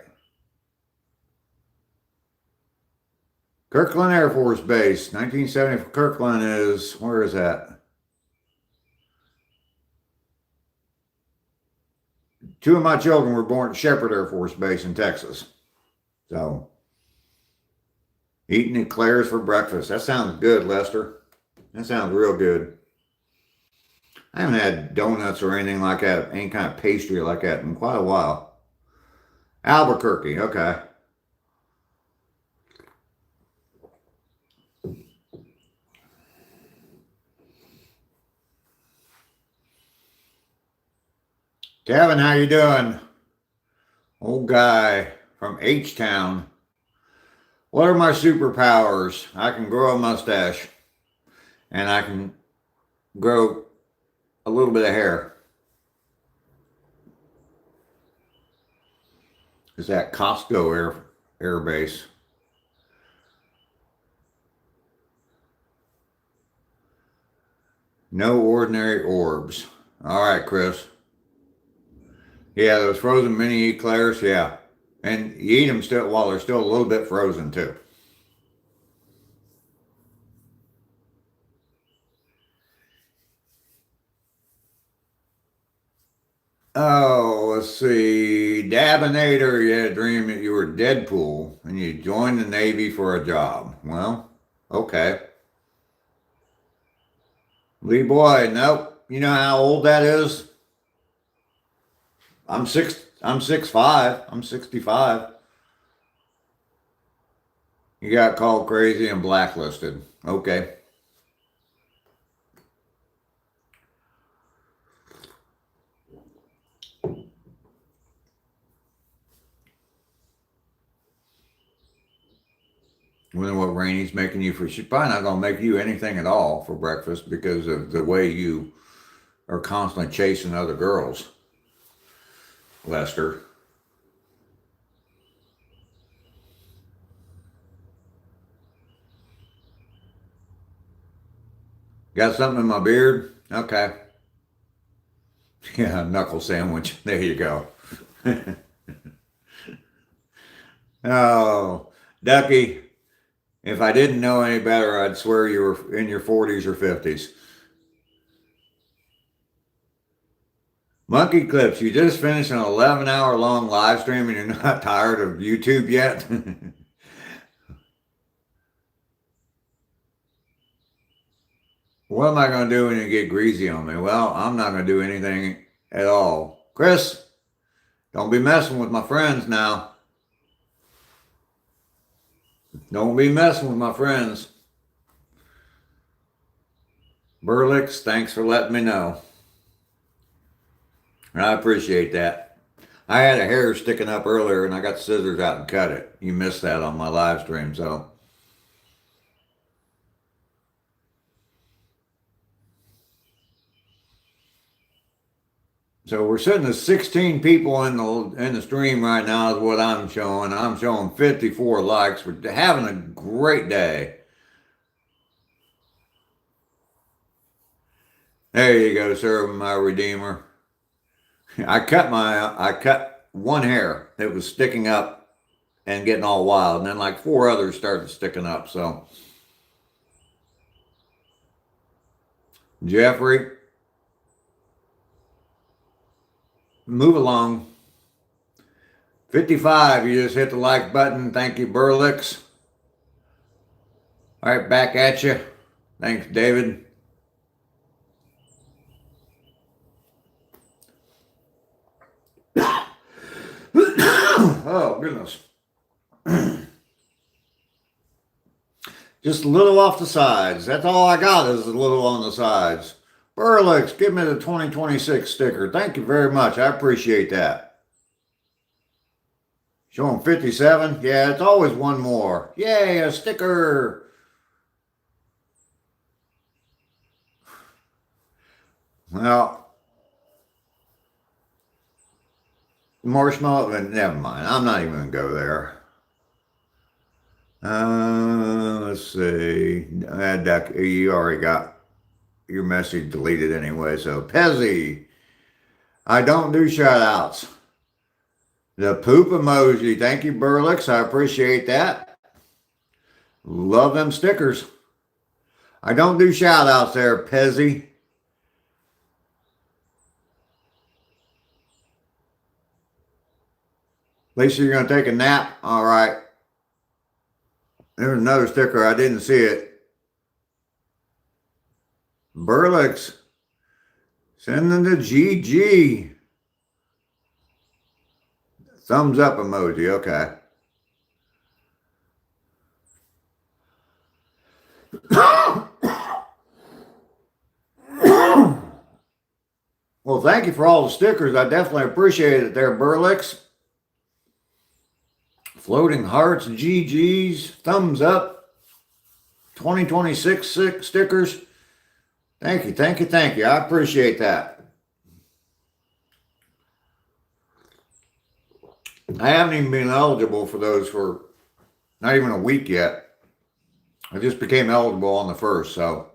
Kirkland Air Force Base, 1970. Kirkland is, where is that? Two of my children were born at Shepherd Air Force Base in Texas. So, eating eclairs for breakfast. That sounds good, Lester. That sounds real good. I haven't had donuts or anything like that, any kind of pastry like that in quite a while. Albuquerque, okay. Kevin, how you doing? Old guy from H-Town. What are my superpowers? I can grow a mustache. And I can grow a little bit of hair. Is that Costco air base? No ordinary orbs. All right, Chris. Yeah, those frozen mini eclairs, yeah. And you eat them still while they're still a little bit frozen too. Oh, let's see. Dabinator, you had a dream that you were Deadpool and you joined the Navy for a job. Well, okay. Lee Boy, nope. You know how old that is? I'm 6'5". I'm 65. You got called crazy and blacklisted. Okay. Wonder what Rainey's making you for. She's probably not going to make you anything at all for breakfast because of the way you are constantly chasing other girls, Lester. Got something in my beard? Okay. Yeah, knuckle sandwich. There you go. Oh, Ducky. If I didn't know any better, I'd swear you were in your 40s or 50s. Monkey Clips, you just finished an 11-hour long live stream and you're not tired of YouTube yet? What am I going to do when you get greasy on me? Well, I'm not going to do anything at all. Chris, don't be messing with my friends now. Don't be messing with my friends. Burlix, thanks for letting me know. I appreciate that. I had a hair sticking up earlier and I got scissors out and cut it. You missed that on my live stream, so. So we're sitting at 16 people in the stream right now is what I'm showing. I'm showing 54 likes. We're having a great day. There you go, serving my Redeemer. I cut one hair that was sticking up and getting all wild, and then like 4 others started sticking up. So, Jeffrey, move along. 55, you just hit the like button. Thank you, Burlix. All right, back at you. Thanks, David. Oh, goodness. Just a little off the sides. That's all I got is a little on the sides. Burlix, give me the 2026 sticker. Thank you very much. I appreciate that. Showing 57. Yeah, it's always one more. Yay, a sticker. Well, marshmallow, never mind. I'm not even going to go there. Let's see. Duck, you already got your message deleted anyway. So, Pezzy, I don't do shout outs. The poop emoji. Thank you, Burlix. I appreciate that. Love them stickers. I don't do shout outs there, Pezzy. Lisa, you're going to take a nap? All right. There's another sticker. I didn't see it. Burlix. Sending the GG. Thumbs up emoji. Okay. Well, thank you for all the stickers. I definitely appreciate it there, Burlix. Floating hearts, GGs, thumbs up, 2026 stickers. Thank you, thank you, thank you. I appreciate that. I haven't even been eligible for those for not even a week yet. I just became eligible on the 1st, so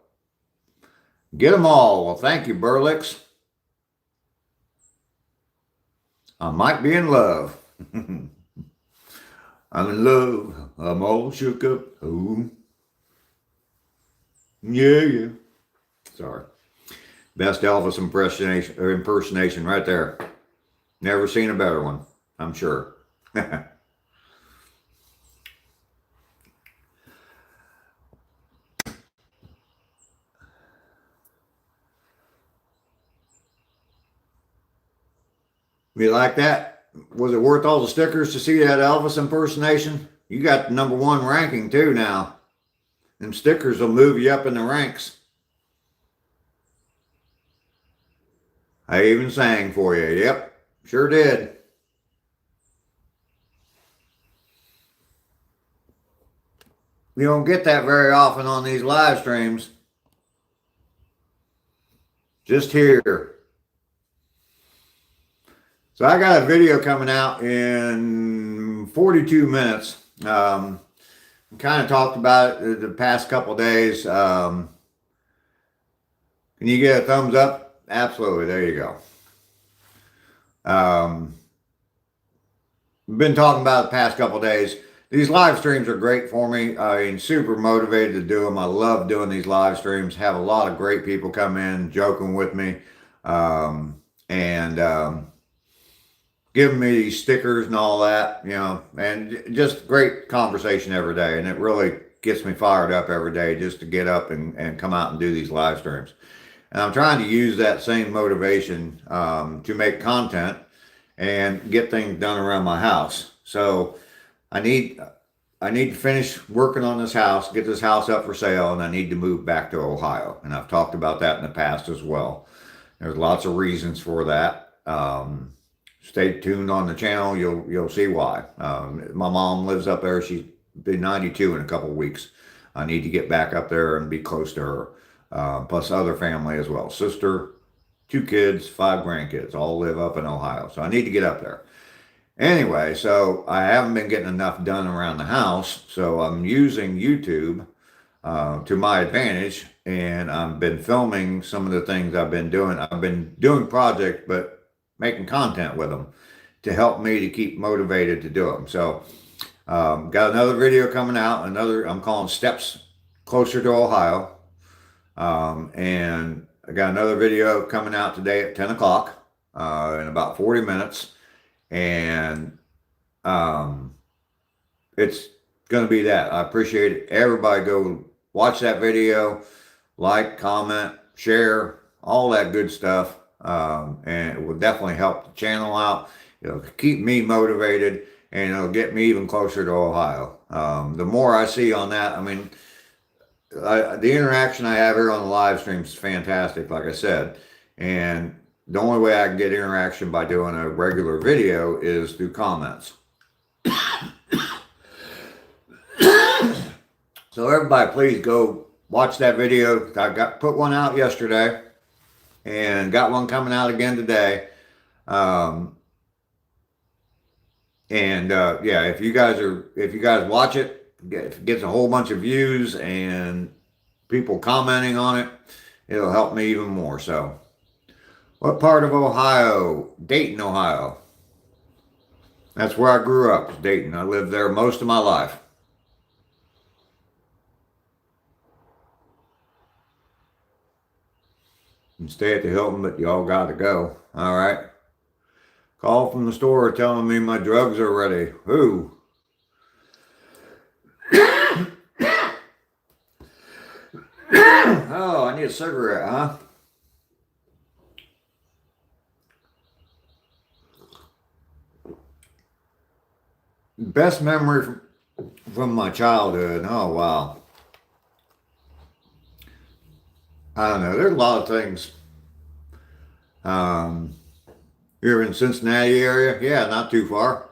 get them all. Well, thank you, Burlix. I might be in love. I'm in love. I'm all shook up. Oh. Yeah. Sorry. Best Elvis impersonation right there. Never seen a better one, I'm sure. You like that? Was it worth all the stickers to see that Elvis impersonation? You got the #1 ranking too now. Them stickers will move you up in the ranks. I even sang for you. Yep, sure did. You don't get that very often on these live streams. Just here. So I got a video coming out in 42 minutes. Kind of talked about it the past couple of days. Can you get a thumbs up? Absolutely. There you go. Been talking about it the past couple of days. These live streams are great for me. I'm super motivated to do them. I love doing these live streams. Have a lot of great people come in joking with me. Giving me these stickers and all that, you know, and just great conversation every day. And it really gets me fired up every day just to get up and come out and do these live streams. And I'm trying to use that same motivation to make content and get things done around my house. So I need to finish working on this house, get this house up for sale, and I need to move back to Ohio. And I've talked about that in the past as well. There's lots of reasons for that. Stay tuned on the channel. You'll see why. My mom lives up there. She's been 92 in a couple of weeks. I need to get back up there and be close to her. Plus other family as well. Sister, 2 kids, 5 grandkids, all live up in Ohio. So I need to get up there. Anyway, so I haven't been getting enough done around the house. So I'm using YouTube to my advantage. And I've been filming some of the things I've been doing. I've been doing projects, but making content with them to help me to keep motivated to do them. So got another video coming out, I'm calling Steps Closer to Ohio. And I got another video coming out today at 10 o'clock in about 40 minutes. And it's going to be that. I appreciate it. Everybody go watch that video, like, comment, share, all that good stuff. And it will definitely help the channel out. It'll keep me motivated, and it'll get me even closer to Ohio. The more I see on that, I mean, the interaction I have here on the live stream is fantastic, like I said. And the only way I can get interaction by doing a regular video is through comments. So everybody, please go watch that video. I put one out yesterday and got one coming out again today. Yeah, if you guys watch it, if it gets a whole bunch of views and people commenting on it, it'll help me even more. So, what part of Ohio? Dayton, Ohio. That's where I grew up, Dayton. I lived there most of my life. And stay at the Hilton, but y'all got to go. All right. Call from the store telling me my drugs are ready. Who? Oh, I need a cigarette, huh? Best memory from my childhood. Oh, wow. I don't know. There's a lot of things. You're in Cincinnati area? Yeah, not too far.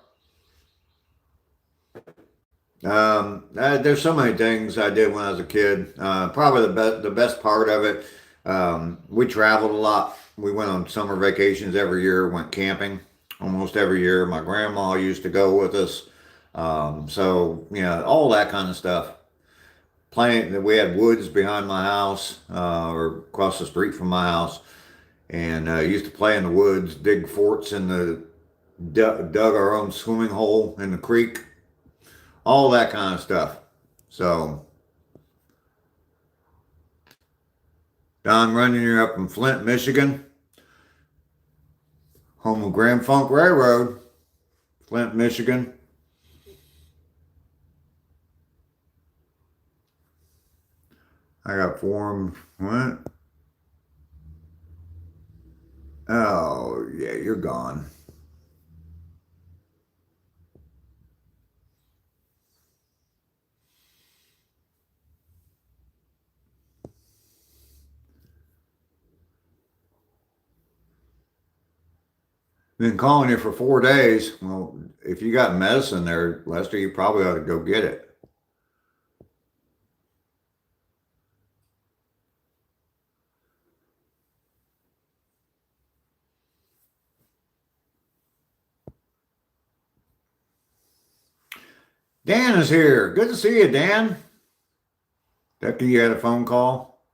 There's so many things I did when I was a kid. Probably the best part of it, we traveled a lot. We went on summer vacations every year, went camping almost every year. My grandma used to go with us. So, you know, all that kind of stuff. Playing, we had woods behind my house, or across the street from my house. And used to play in the woods, dig forts in dug our own swimming hole in the creek. All that kind of stuff. So, Don Runyon, you're up in Flint, Michigan. Home of Grand Funk Railroad. Flint, Michigan. I got formed. What? Oh, yeah, you're gone. Been calling you for 4 days. Well, if you got medicine there, Lester, you probably ought to go get it. Dan is here. Good to see you, Dan. Becky, you had a phone call.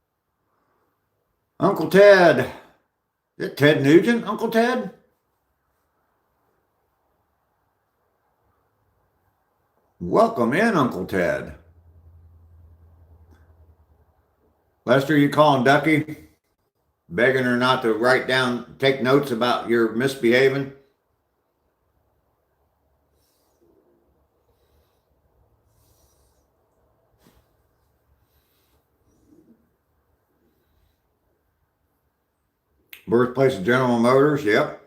Uncle Ted. Is it Ted Nugent, Uncle Ted? Welcome in, Uncle Ted. Lester, you calling Ducky? Begging her not to take notes about your misbehaving? Birthplace of General Motors, yep.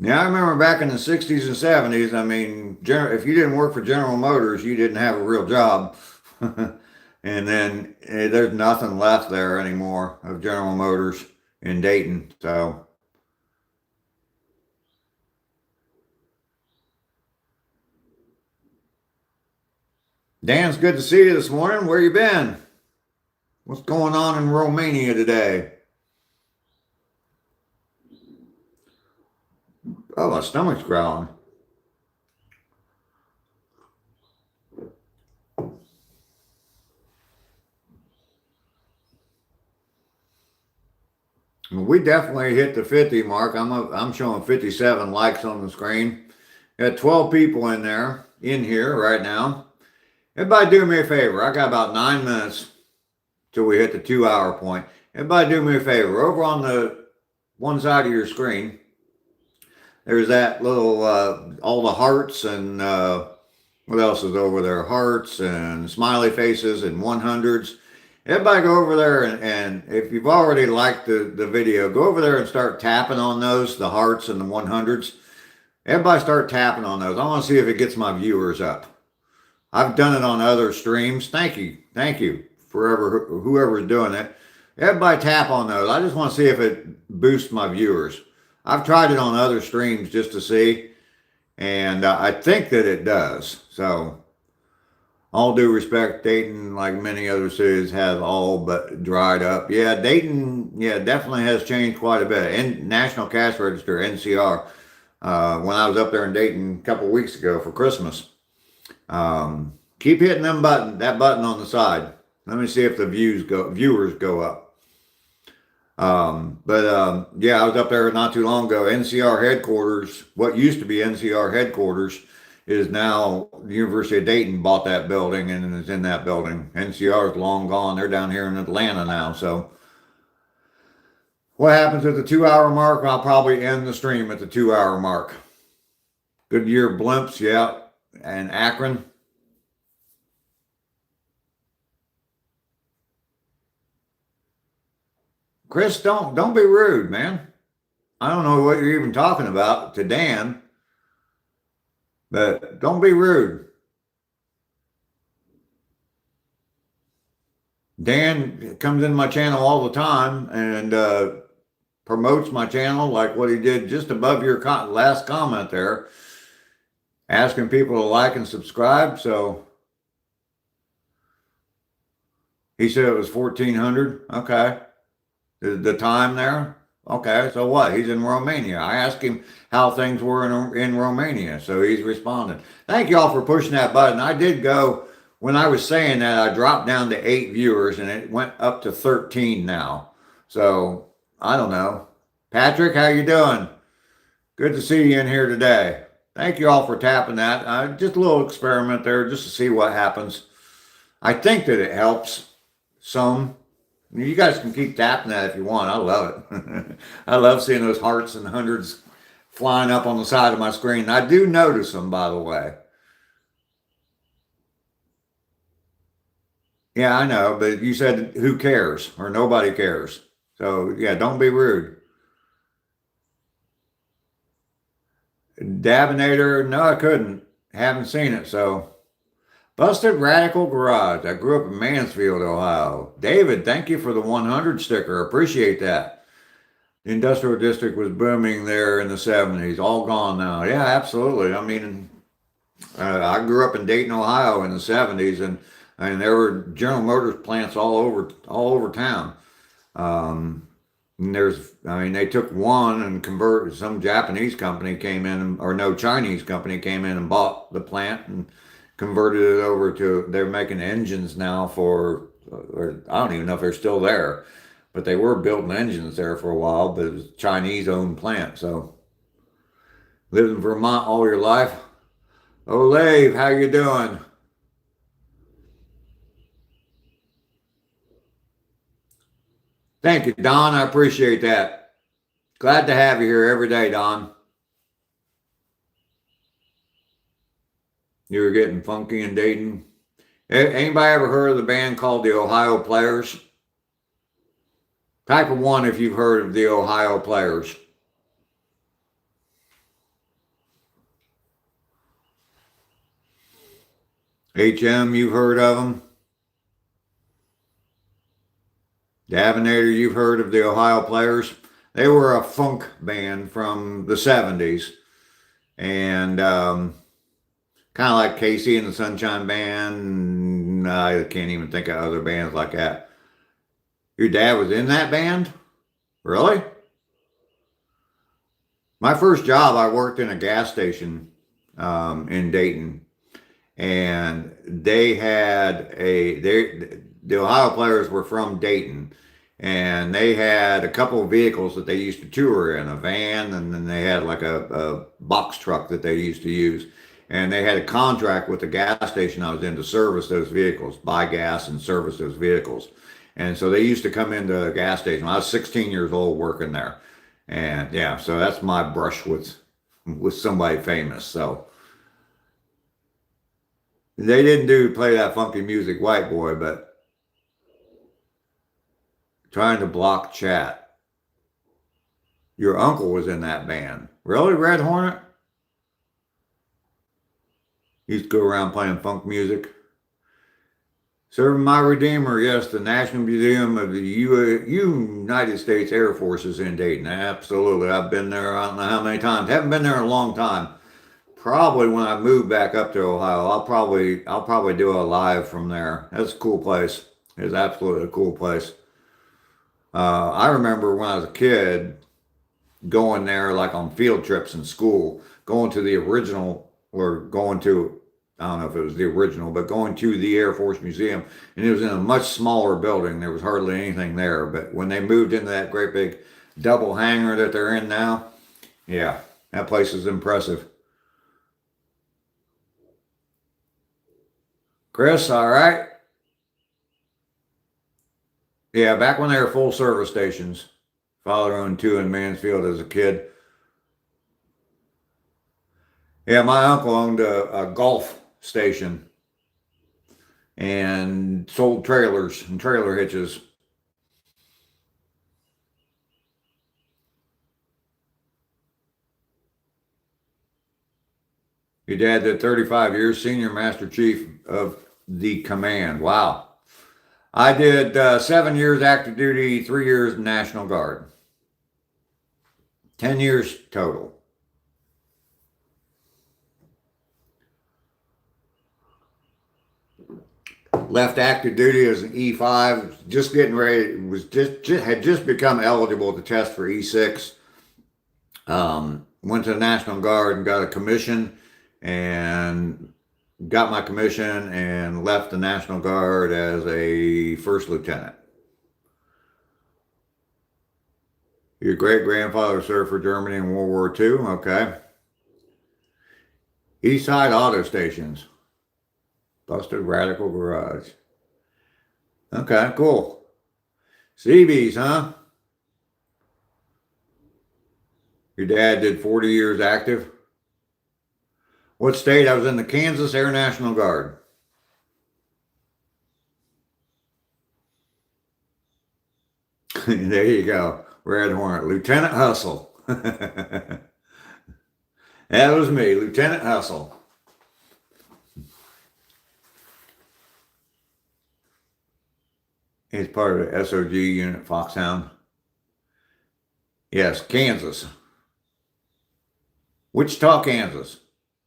Yeah, I remember back in the 60s and 70s, I mean, if you didn't work for General Motors, you didn't have a real job. And then there's nothing left there anymore of General Motors in Dayton. So, Dan, it's good to see you this morning. Where you been? What's going on in Romania today? Oh, my stomach's growling. We definitely hit the 50 mark. I'm showing 57 likes on the screen. Got 12 people in here right now. Everybody do me a favor. I got about 9 minutes till we hit the 2 hour point. Everybody do me a favor. Over on the one side of your screen, there's that little, all the hearts and what else is over there? Hearts and smiley faces and 100s. Everybody go over there and if you've already liked the video, go over there and start tapping on those, the hearts and the 100s. Everybody start tapping on those. I want to see if it gets my viewers up. I've done it on other streams. Thank you for whoever's doing it. Everybody tap on those. I just want to see if it boosts my viewers. I've tried it on other streams just to see, and I think that it does. So, all due respect, Dayton, like many other cities, has all but dried up. Yeah, Dayton, definitely has changed quite a bit. And National Cash Register, NCR, when I was up there in Dayton a couple of weeks ago for Christmas. Keep hitting that button on the side. Let me see if the viewers go up. Yeah, I was up there not too long ago. NCR headquarters, what used to be NCR headquarters, is now the University of Dayton bought that building and is in that building. NCR is long gone. They're down here in Atlanta now. So what happens at the 2 hour mark? I'll probably end the stream at the 2 hour mark. Goodyear blimps, yeah. And Akron. Chris, don't be rude, man. I don't know what you're even talking about to Dan, but don't be rude. Dan comes in my channel all the time and promotes my channel like what he did just above your last comment there, asking people to like and subscribe. So he said it was 1400. Okay. The time there? Okay, so what? He's in Romania. I asked him how things were in Romania, so he's responding. Thank you all for pushing that button. I did go, when I was saying that, I dropped down to 8 viewers, and it went up to 13 now. So, I don't know. Patrick, how you doing? Good to see you in here today. Thank you all for tapping that. Just a little experiment there, just to see what happens. I think that it helps some. You guys can keep tapping that if you want. I love it. I love seeing those hearts and 100s flying up on the side of my screen. I do notice them, by the way. Yeah, I know, but you said who cares or nobody cares. So, yeah, don't be rude. Davinator, no, I couldn't. Haven't seen it, so. Busted Radical Garage. I grew up in Mansfield, Ohio. David, thank you for the 100 sticker. Appreciate that. The industrial district was booming there in the 70s. All gone now. Yeah, absolutely. I mean, I grew up in Dayton, Ohio in the 70s, and there were General Motors plants all over town. And they took one and converted. Some Japanese company came in, or no, Chinese company came in and bought the plant and converted it over to, they're making engines now for, or I don't even know if they're still there, but they were building engines there for a while, but it was a Chinese-owned plant. So, lived in Vermont all your life. Olave, how you doing? Thank you, Don. I appreciate that. Glad to have you here every day, Don. You were getting funky in Dayton. Anybody ever heard of the band called the Ohio Players? Type of 1 if you've heard of the Ohio Players. HM, you've heard of them? Davinator, you've heard of the Ohio Players? They were a funk band from the 70s. And kind of like Casey and the Sunshine Band. I can't even think of other bands like that. Your dad was in that band? Really? My first job, I worked in a gas station in Dayton. And they had the Ohio Players were from Dayton. And they had a couple of vehicles that they used to tour in, a van, and then they had like a box truck that they used to use. And they had a contract with the gas station I was in to service those vehicles, buy gas and service those vehicles. And so they used to come into the gas station. I was 16 years old working there. And yeah, so that's my brush with somebody famous. So they didn't play that funky music, white boy, but trying to block chat. Your uncle was in that band. Really, Red Hornet? Used to go around playing funk music. Serving my Redeemer, yes, the National Museum of the United States Air Force is in Dayton. Absolutely. I've been there, I don't know how many times. Haven't been there in a long time. Probably when I move back up to Ohio, I'll probably do a live from there. That's a cool place. It's absolutely a cool place. I remember when I was a kid going there like on field trips in school, going to the original, or going to, I don't know if it was the original, but going to the Air Force Museum, and it was in a much smaller building. There was hardly anything there. But when they moved into that great big double hangar that they're in now, yeah, that place is impressive. Chris, all right? Yeah, back when they were full service stations. Father owned two in Mansfield as a kid. Yeah, my uncle owned a golf station and sold trailers and trailer hitches. Your dad did 35 years, Senior Master Chief of the Command. Wow. I did 7 years active duty, 3 years National Guard. 10 years total. Left active duty as an E5, just getting ready, had just become eligible to test for E6. Went to the National Guard and got a commission, and got my commission and left the National Guard as a first lieutenant. Your great-grandfather served for Germany in World War II? Okay. East Side Auto Stations. Busted Radical Garage. Okay, cool. CBs, huh? Your dad did 40 years active? What state? I was in the Kansas Air National Guard. There you go. Red Hornet. Lieutenant Hustle. That was me, Lieutenant Hustle. He's part of the SOG unit, Foxhound. Yes, Kansas. Wichita, Kansas.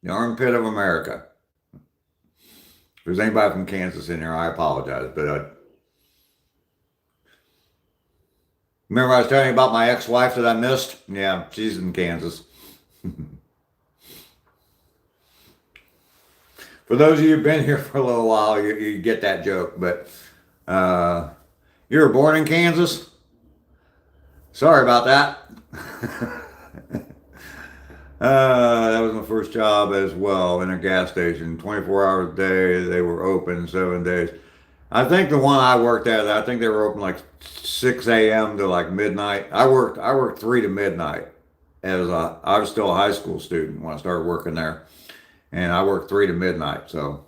The armpit of America. If there's anybody from Kansas in here, I apologize. But remember I was telling you about my ex-wife that I missed? Yeah, she's in Kansas. For those of you who've been here for a little while, you get that joke. But you were born in Kansas? Sorry about that. That was my first job as well, in a gas station. 24 hours a day. They were open 7 days. I think the one I worked at, I think they were open like 6 a.m. to like midnight. I worked 3 to midnight. I was still a high school student when I started working there. And I worked 3 to midnight, so.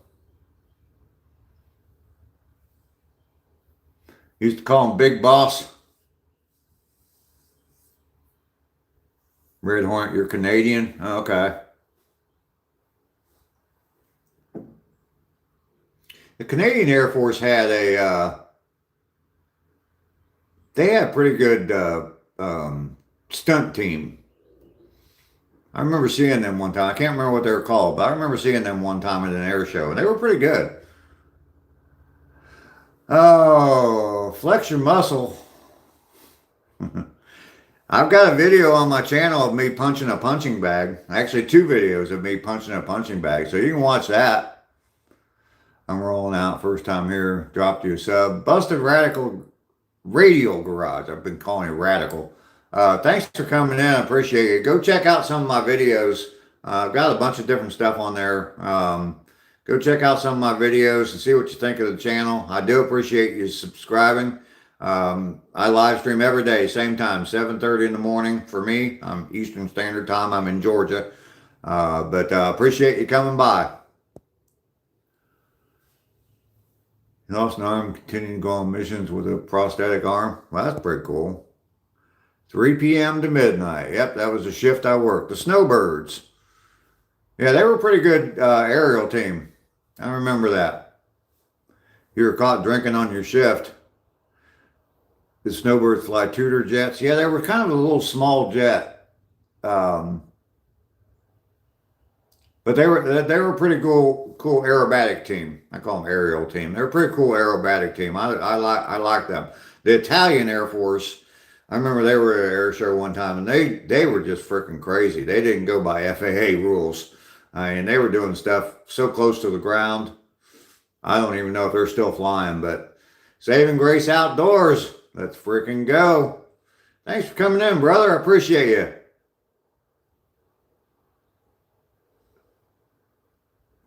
Used to call him Big Boss. Red Hornet, you're Canadian? Oh, okay. The Canadian Air Force had they had a pretty good stunt team. I remember seeing them one time. I can't remember what they were called, but I remember seeing them one time at an air show, and they were pretty good. Oh, flex your muscle. I've got a video on my channel of me punching a punching bag. Actually, 2 videos of me punching a punching bag. So you can watch that. I'm rolling out. First time here. Dropped you a sub. Busted Radical radial garage. I've been calling it radical. Thanks for coming in. I appreciate it. Go check out some of my videos. I've got a bunch of different stuff on there. Go check out some of my videos and see what you think of the channel. I do appreciate you subscribing. I live stream every day, same time, 7:30 in the morning for me. I'm Eastern Standard Time. I'm in Georgia. But appreciate you coming by. You also know I'm continuing to go on missions with a prosthetic arm. Well, that's pretty cool. 3 p.m. to midnight. Yep, that was the shift I worked. The Snowbirds. Yeah, they were a pretty good aerial team. I remember that. You were caught drinking on your shift. The Snowbirds fly Tudor jets. Yeah, they were kind of a little small jet. But they were a pretty cool aerobatic team. I call them aerial team. They're a pretty cool aerobatic team. I like them. The Italian Air Force, I remember they were at an air show one time, and they were just freaking crazy. They didn't go by FAA rules. And they were doing stuff so close to the ground. I don't even know if they're still flying, but Saving Grace Outdoors, let's freaking go. Thanks for coming in, brother. I appreciate you.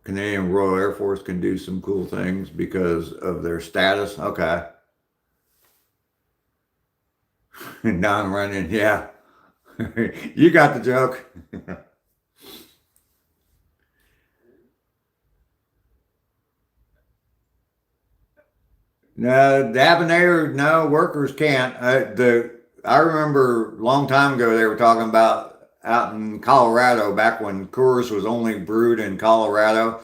Canadian Royal Air Force can do some cool things because of their status. Okay. Don running, yeah. You got the joke. No, Dabinator, no, workers can't. I remember a long time ago they were talking about out in Colorado, back when Coors was only brewed in Colorado.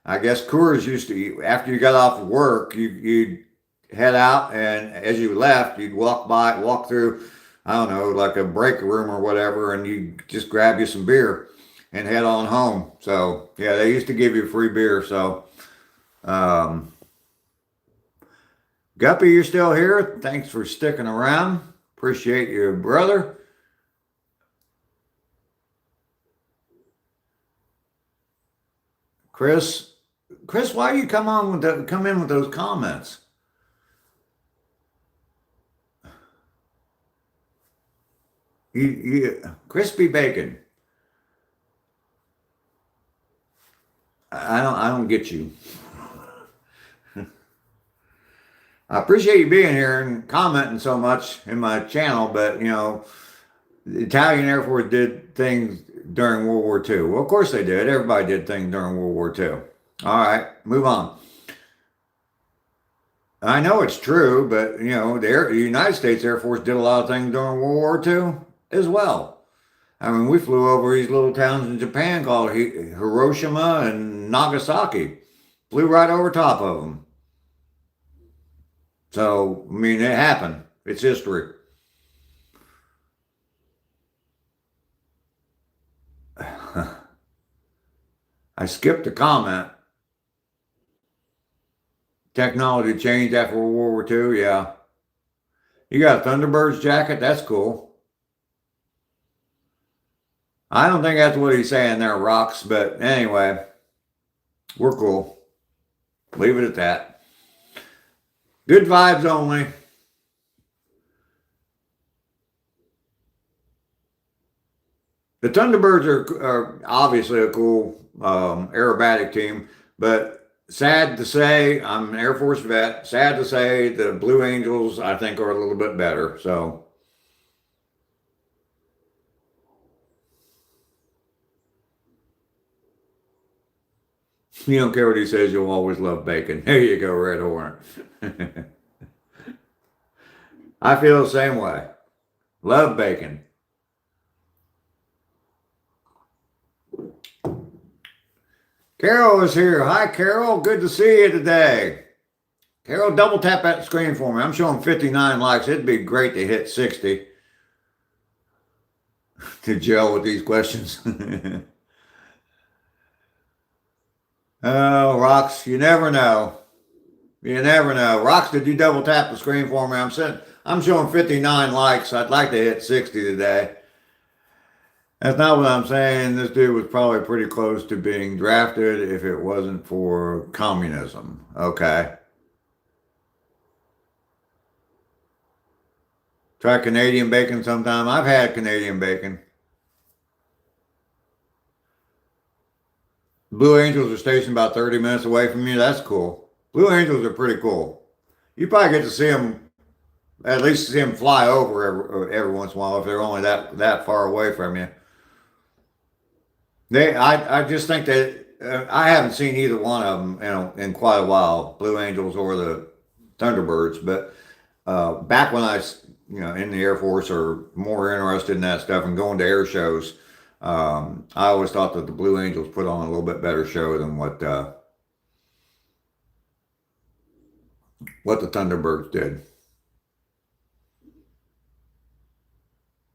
I guess Coors used to, after you got off of work, you'd head out, and as you left, you'd walk through, I don't know, like a break room or whatever, and you'd just grab you some beer and head on home. So, yeah, they used to give you free beer. So, Guppy, you're still here. Thanks for sticking around. Appreciate you, brother. Chris, why you come in with those comments? Crispy bacon. I don't get you. I appreciate you being here and commenting so much in my channel, but you know, the Italian Air Force did things during World War II. Well, of course they did. Everybody did things during World War II. All right, move on. I know it's true, but you know, the United States Air Force did a lot of things during World War II as well. I mean, we flew over these little towns in Japan called Hiroshima and Nagasaki. Flew right over top of them. So, I mean, it happened. It's history. I skipped a comment. Technology changed after World War II, yeah. You got a Thunderbirds jacket? That's cool. I don't think that's what he's saying there, Rocks, but anyway, we're cool. Leave it at that. Good vibes only. The Thunderbirds are obviously a cool aerobatic team, but sad to say, I'm an Air Force vet, sad to say the Blue Angels, I think, are a little bit better. So, you don't care what he says, you'll always love bacon. There you go, Red Hornet. I feel the same way. Love bacon. Carol is here. Hi, Carol. Good to see you today. Carol, double tap that screen for me. I'm showing 59 likes. It'd be great to hit 60 to gel with these questions. Oh, Rox, you never know. You never know. Rox, did you double tap the screen for me? I'm showing 59 likes. I'd like to hit 60 today. That's not what I'm saying. This dude was probably pretty close to being drafted if it wasn't for communism. Okay. Try Canadian bacon sometime. I've had Canadian bacon. Blue Angels are stationed about 30 minutes away from you. That's cool. Blue Angels are pretty cool. You probably get to see them, at least see them fly over every once in a while if they're only that far away from you. I just think that I haven't seen either one of them, in quite a while, Blue Angels or the Thunderbirds. But back when I, in the Air Force or more interested in that stuff and going to air shows, I always thought that the Blue Angels put on a little bit better show than what the Thunderbirds did.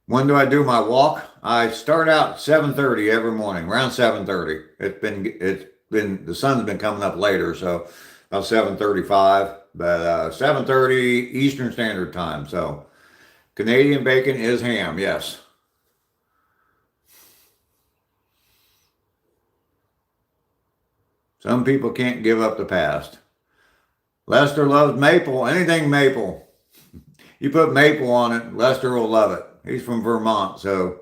When do I do my walk? I start out at 7:30 every morning, around 7:30. It's been the sun's been coming up later, so about 7:35, but 7:30 Eastern Standard Time. So Canadian bacon is ham, yes. Some people can't give up the past. Lester loves maple, anything maple. You put maple on it, Lester will love it. He's from Vermont, so.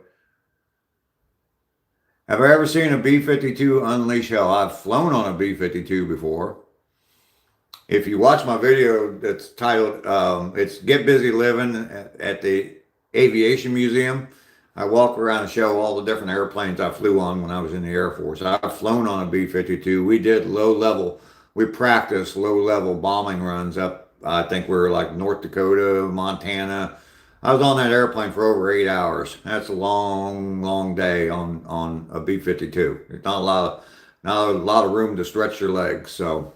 Have I ever seen a B-52 unleash hell? I've flown on a B-52 before. If you watch my video that's titled, it's Get Busy Living at the Aviation Museum, I walk around and show all the different airplanes I flew on when I was in the Air Force. I've flown on a B-52. We did we practiced low-level bombing runs up, I think we were like North Dakota, Montana. I was on that airplane for over 8 hours. That's a long, long day on a B-52. There's not a lot of room to stretch your legs. So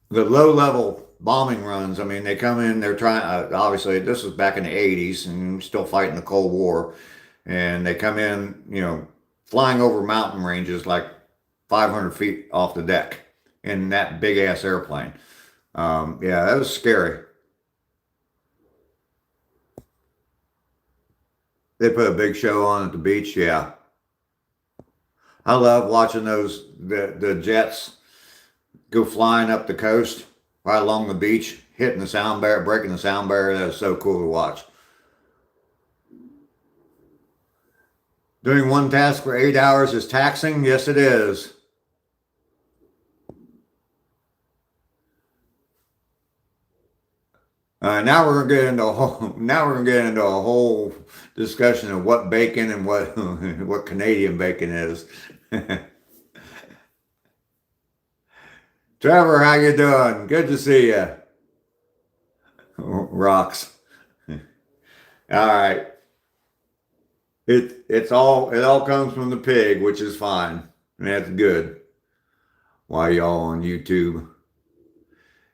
the low-level bombing runs, I mean, they come in, they're trying, obviously this was back in the 80s and still fighting the Cold War. And they come in, flying over mountain ranges like 500 feet off the deck in that big-ass airplane. Yeah, that was scary. They put a big show on at the beach, yeah. I love watching the jets go flying up the coast, right along the beach, hitting the sound barrier, breaking the sound barrier. That is so cool to watch. Doing one task for 8 hours is taxing? Yes, it is. Now we're gonna get into a whole discussion of what bacon and what Canadian bacon is. Trevor, how you doing? Good to see you. Rocks. All right. It all comes from the pig, which is fine. That's good. Why y'all on YouTube?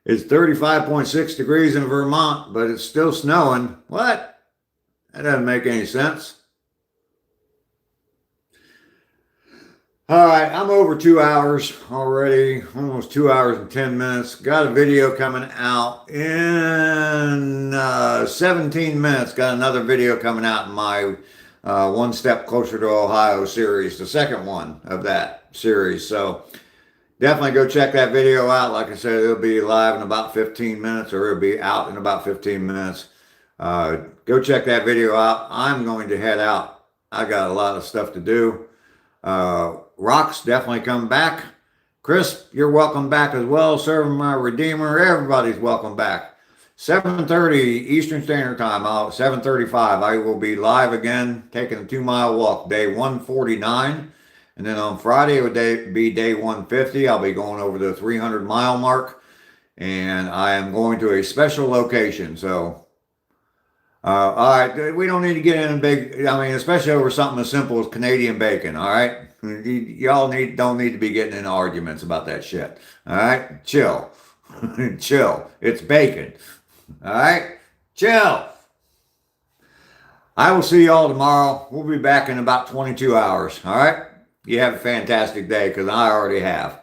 It's 35.6 degrees in Vermont, but it's still snowing. What? That doesn't make any sense. All right, I'm over 2 hours already, almost 2 hours and 10 minutes. Got a video coming out in 17 minutes. Got another video coming out in my One Step Closer to Ohio series, the second one of that series. So definitely go check that video out. Like I said, it'll be live in about 15 minutes, or it'll be out in about 15 minutes. Go check that video out. I'm going to head out. I got a lot of stuff to do. Rock's definitely come back. Chris, you're welcome back as well. Serving my Redeemer. Everybody's welcome back. 7:30 Eastern Standard Time. 7:35. I will be live again, taking a 2-mile walk. Day 149. And then on Friday, it would be day 150. I'll be going over the 300-mile mark. And I am going to a special location. So, all right, we don't need to get in a big, especially over something as simple as Canadian bacon, all right? Y'all don't need to be getting into arguments about that shit, all right? Chill. Chill. It's bacon, all right? Chill. I will see y'all tomorrow. We'll be back in about 22 hours, all right? You have a fantastic day, because I already have.